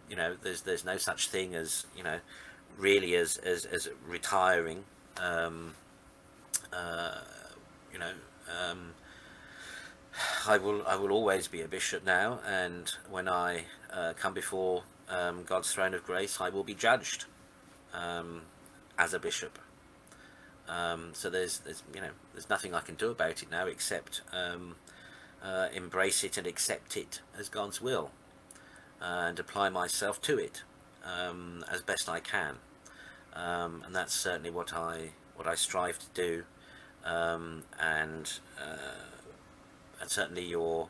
There's no such thing as really as retiring. I will always be a bishop now, and when I come before God's throne of grace, I will be judged as a bishop. So there's nothing I can do about it now except embrace it and accept it as God's will, and apply myself to it as best I can. And that's certainly what I strive to do, and certainly your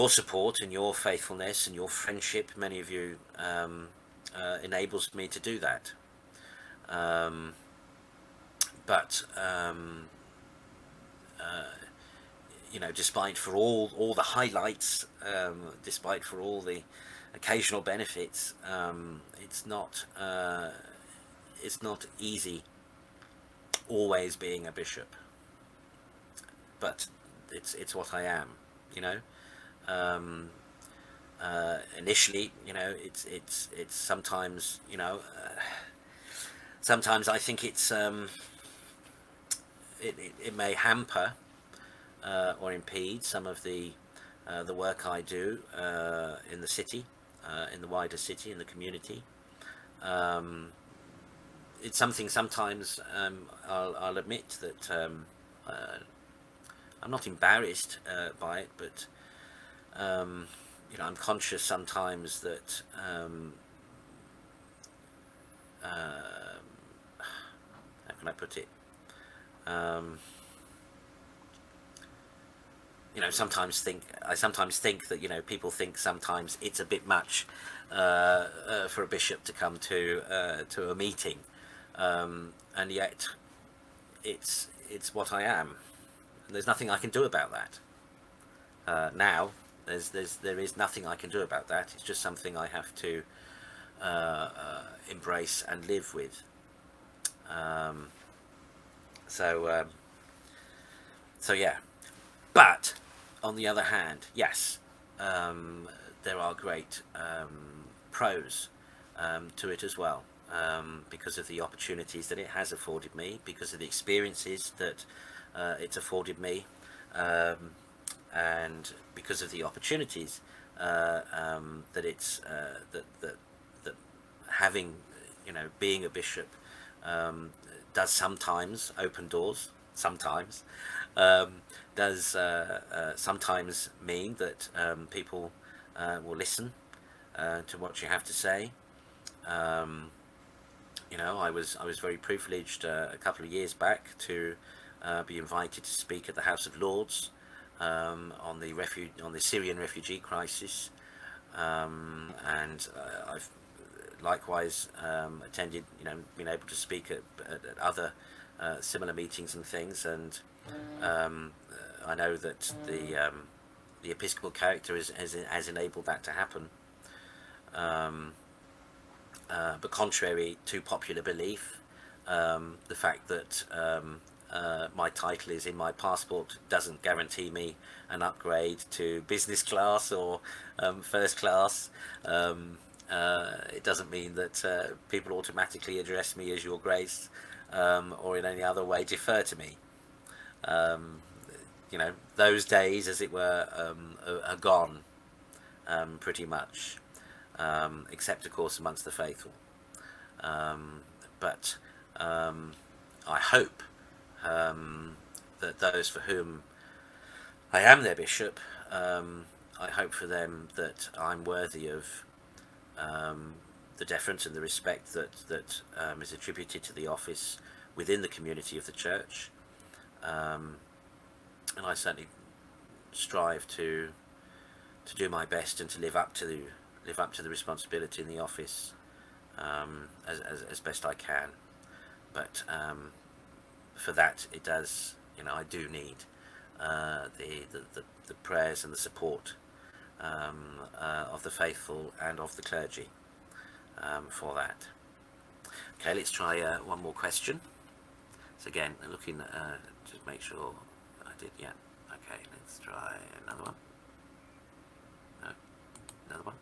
support and your faithfulness and your friendship, many of you, enables me to do that. But despite for all the highlights, despite for all the occasional benefits, it's not easy always being a bishop. But it's what I am, initially, it's sometimes, sometimes I think it's it may hamper or impede some of the work I do in the city, in the wider city, in the community. It's something sometimes I'll admit that I'm not embarrassed by it, but I'm conscious sometimes that how can I put it? I sometimes think that people think sometimes it's a bit much for a bishop to come to a meeting, and yet it's what I am. There's nothing I can do about that. Now there is nothing I can do about that. It's just something I have to embrace and live with. So yeah. But on the other hand, yes, there are great pros to it as well, because of the opportunities that it has afforded me, because of the experiences that it's afforded me, and because of the opportunities that it's that having, being a bishop does sometimes open doors. Sometimes does sometimes mean that people will listen to what you have to say. I was very privileged a couple of years back to be invited to speak at the House of Lords on the Syrian refugee crisis, and I've likewise attended, been able to speak at other similar meetings and things, and I know that the episcopal character has enabled that to happen. But contrary to popular belief, the fact that my title is in my passport doesn't guarantee me an upgrade to business class or first class. It doesn't mean that people automatically address me as Your Grace, or in any other way defer to me. Those days, as it were, are gone, pretty much, except of course amongst the faithful. But I hope that those for whom I am their bishop, I hope for them that I'm worthy of the deference and the respect that is attributed to the office within the community of the church, and I certainly strive to do my best and to live up to the responsibility in the office as best I can. But for that, it does, I do need the prayers and the support of the faithful and of the clergy for that. Okay, let's try one more question. So again, looking just make sure I did. Yeah. Okay, let's try another one. No, another one.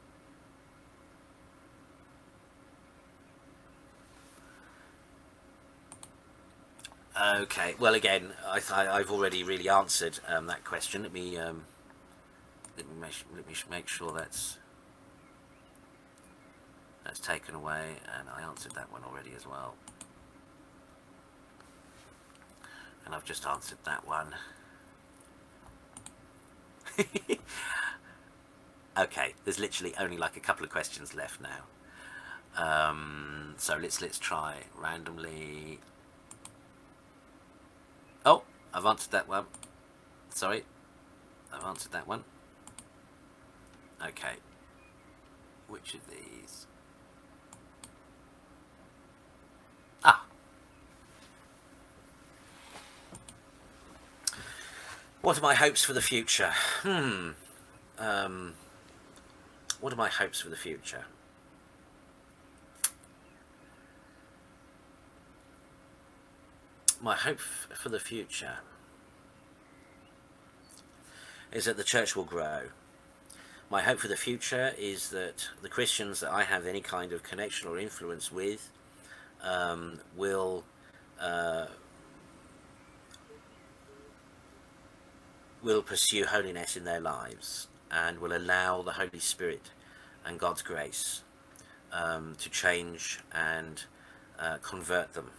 Okay, well, again, I've already really answered that question. Let me make sure that's taken away, and I answered that one already as well. And I've just answered that one. Okay, there's literally only like a couple of questions left now. So let's try randomly. Oh, I've answered that one. Sorry, I've answered that one. Okay, which of these? Ah. What are my hopes for the future? What are my hopes for the future? My hope for the future is that the church will grow. My hope for the future is that the Christians that I have any kind of connection or influence with will pursue holiness in their lives, and will allow the Holy Spirit and God's grace to change and convert them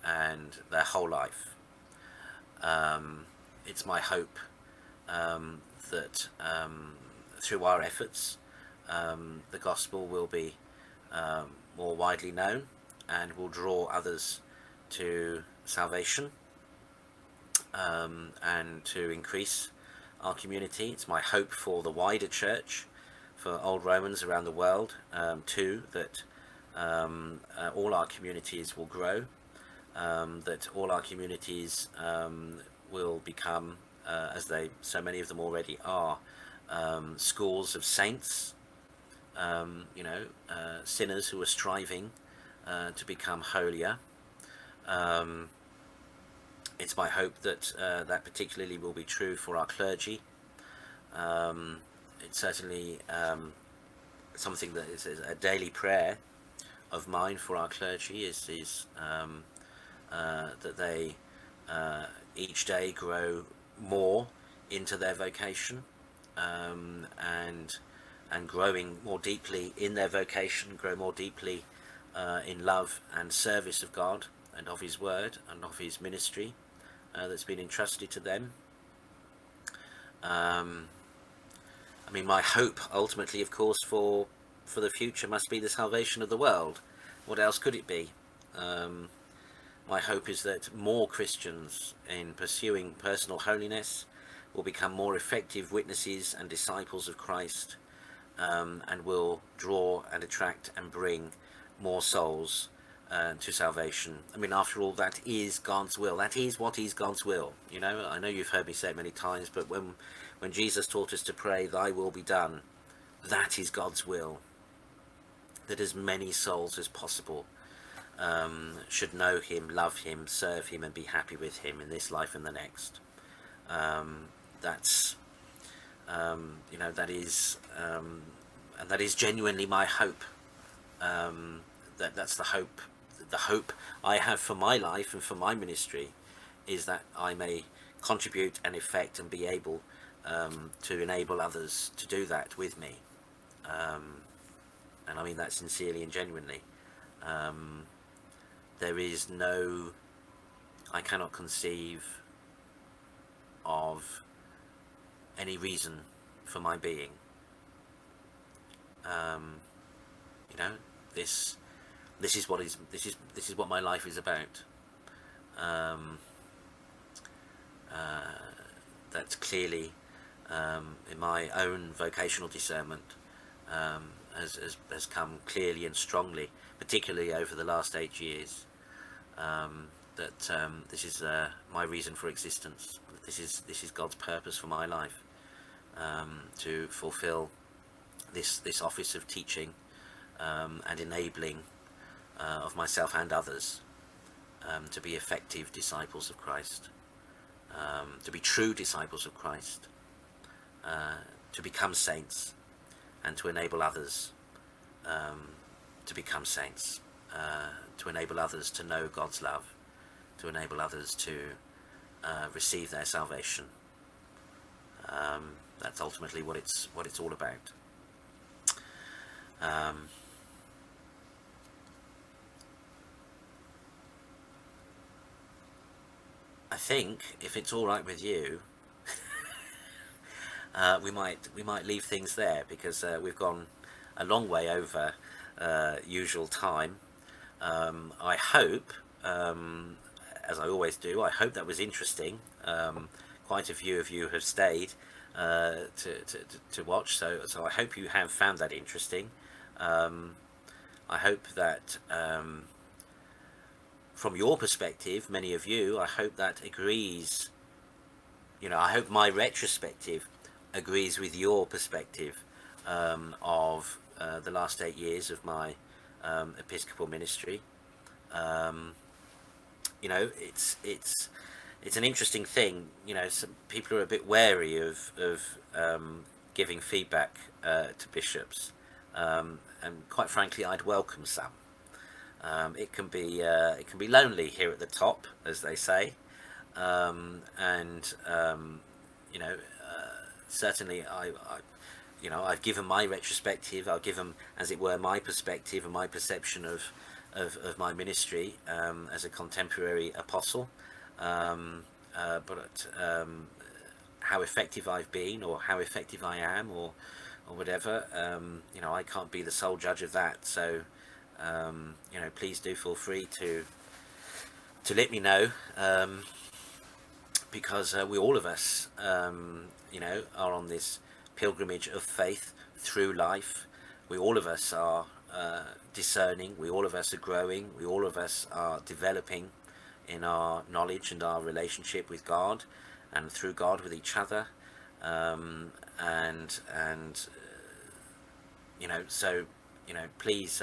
and their whole life. It's my hope that through our efforts the gospel will be more widely known and will draw others to salvation, and to increase our community. It's my hope for the wider church, for old Romans around the world, too, that all our communities will grow, that all our communities will become, as so many of them already are, schools of saints, sinners who are striving to become holier. It's my hope that that particularly will be true for our clergy. It's certainly something that is a daily prayer of mine for our clergy, is that they each day grow more into their vocation, and growing more deeply in their vocation, grow more deeply in love and service of God and of His Word and of His ministry that's been entrusted to them. My hope ultimately, of course, for the future must be the salvation of the world. What else could it be? My hope is that more Christians, in pursuing personal holiness, will become more effective witnesses and disciples of Christ, and will draw and attract and bring more souls to salvation. I mean, after all, that is God's will. That is what is God's will. You know, I know you've heard me say it many times, but when Jesus taught us to pray, "Thy will be done," that is God's will. That as many souls as possible should know him, love him, serve him, and be happy with him in this life and the next. That's you know, that is and that is genuinely my hope. That's the hope. The hope I have for my life and for my ministry is that I may contribute and effect and be able to enable others to do that with me. And I mean that sincerely and genuinely. There is no, I cannot conceive of any reason for my being. You know, this is what my life is about. That's clearly in my own vocational discernment has come clearly and strongly, particularly over the last 8 years. That this is my reason for existence. This is God's purpose for my life, to fulfill this office of teaching and enabling of myself and others to be effective disciples of Christ, to be true disciples of Christ, to become saints, and to enable others to become saints, to enable others to know God's love, to enable others to receive their salvation. That's ultimately what it's all about. I think if it's all right with you, we might leave things there, because we've gone a long way over usual time. I hope, as I always do, I hope that was interesting. Quite a few of you have stayed to watch, so I hope you have found that interesting. I hope that from your perspective, many of you, I hope that agrees. You know, I hope my retrospective agrees with your perspective of the last 8 years of my episcopal ministry. You know, it's an interesting thing. You know, some people are a bit wary of giving feedback to bishops, and quite frankly, I'd welcome some. It can be lonely here at the top, as they say, and you know, certainly I've given my retrospective. I've given, as it were, my perspective and my perception of my ministry as a contemporary apostle. But how effective I've been, or how effective I am, or whatever, you know, I can't be the sole judge of that. So you know, please do feel free to let me know, because we all of us, you know, are on this pilgrimage of faith through life. We all of us are discerning. We all of us are growing. We all of us are developing in our knowledge and our relationship with God, and through God with each other, and you know, so you know, please,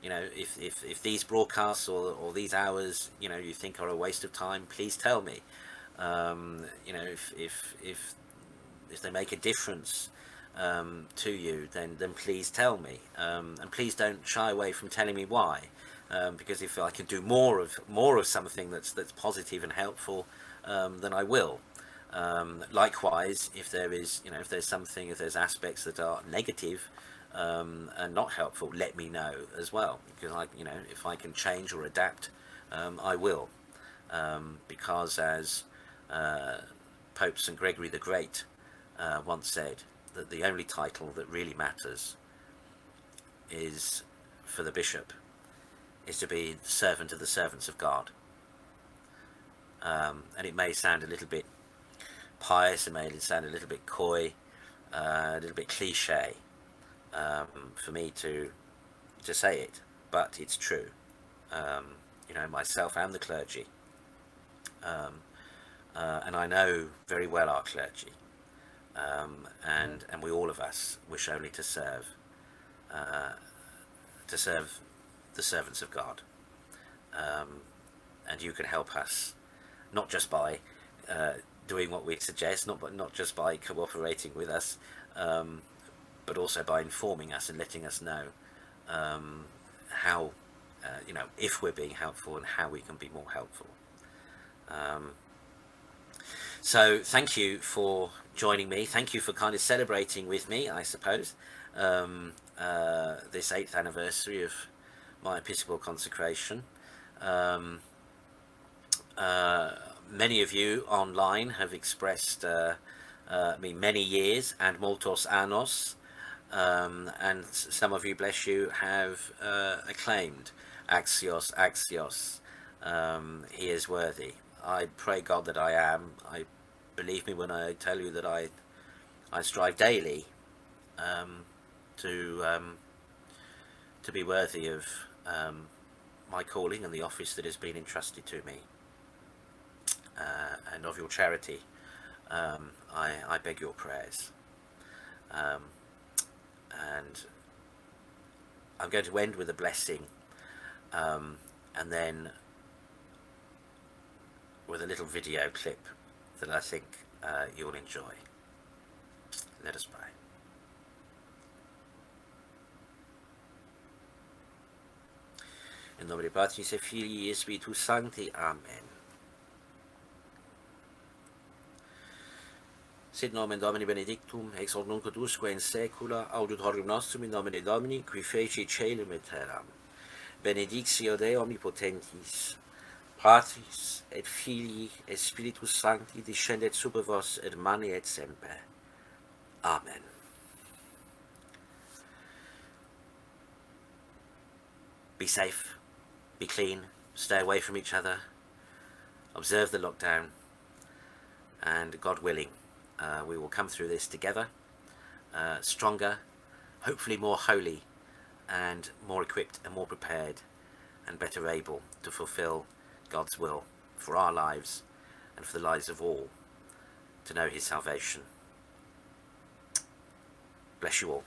you know, if these broadcasts or these hours, you know, you think are a waste of time, please tell me. You know, if they make a difference to you, then please tell me, and please don't shy away from telling me why, because if I can do more of something that's positive and helpful, then I will. Likewise, if there is, you know, if there's aspects that are negative and not helpful, let me know as well, because you know, if I can change or adapt, I will, because as Pope St. Gregory the Great once said, that the only title that really matters is, for the bishop, is to be the servant of the servants of God. And it may sound a little bit pious, it may sound a little bit coy, a little bit cliche, for me to say it, but it's true. you know, myself and the clergy. And I know very well our clergy, and we all of us wish only to serve the servants of God. And you can help us, not just by doing what we suggest, not just by cooperating with us, but also by informing us and letting us know how, you know, if we're being helpful and how we can be more helpful. So thank you for joining me. Thank you for kind of celebrating with me, I suppose, this 8th anniversary of my episcopal consecration. Many of you online have expressed many years and multos annos, and some of you, bless you, have acclaimed Axios, Axios, he is worthy. I pray God that I am. I believe me when I tell you that I strive daily to be worthy of my calling and the office that has been entrusted to me, and of your charity. I beg your prayers, and I'm going to end with a blessing, and then with a little video clip that I think you'll enjoy. Let us pray. In nomine Patris et Filii et Spiritus Sancti. Amen. Sit nomen Domini benedictum, ex hoc nunc et usque in saecula, auditorium nostrum in nomine Domini, qui feci caelum et terram. Benedictio Dei omnipotentis, Patris et Filii et Spiritus Sancti, descendet super vos et mani et semper. Amen. Be safe, be clean, stay away from each other, observe the lockdown, and God willing, we will come through this together, stronger, hopefully more holy, and more equipped and more prepared, and better able to fulfill God's will for our lives and for the lives of all, to know his salvation. Bless you all.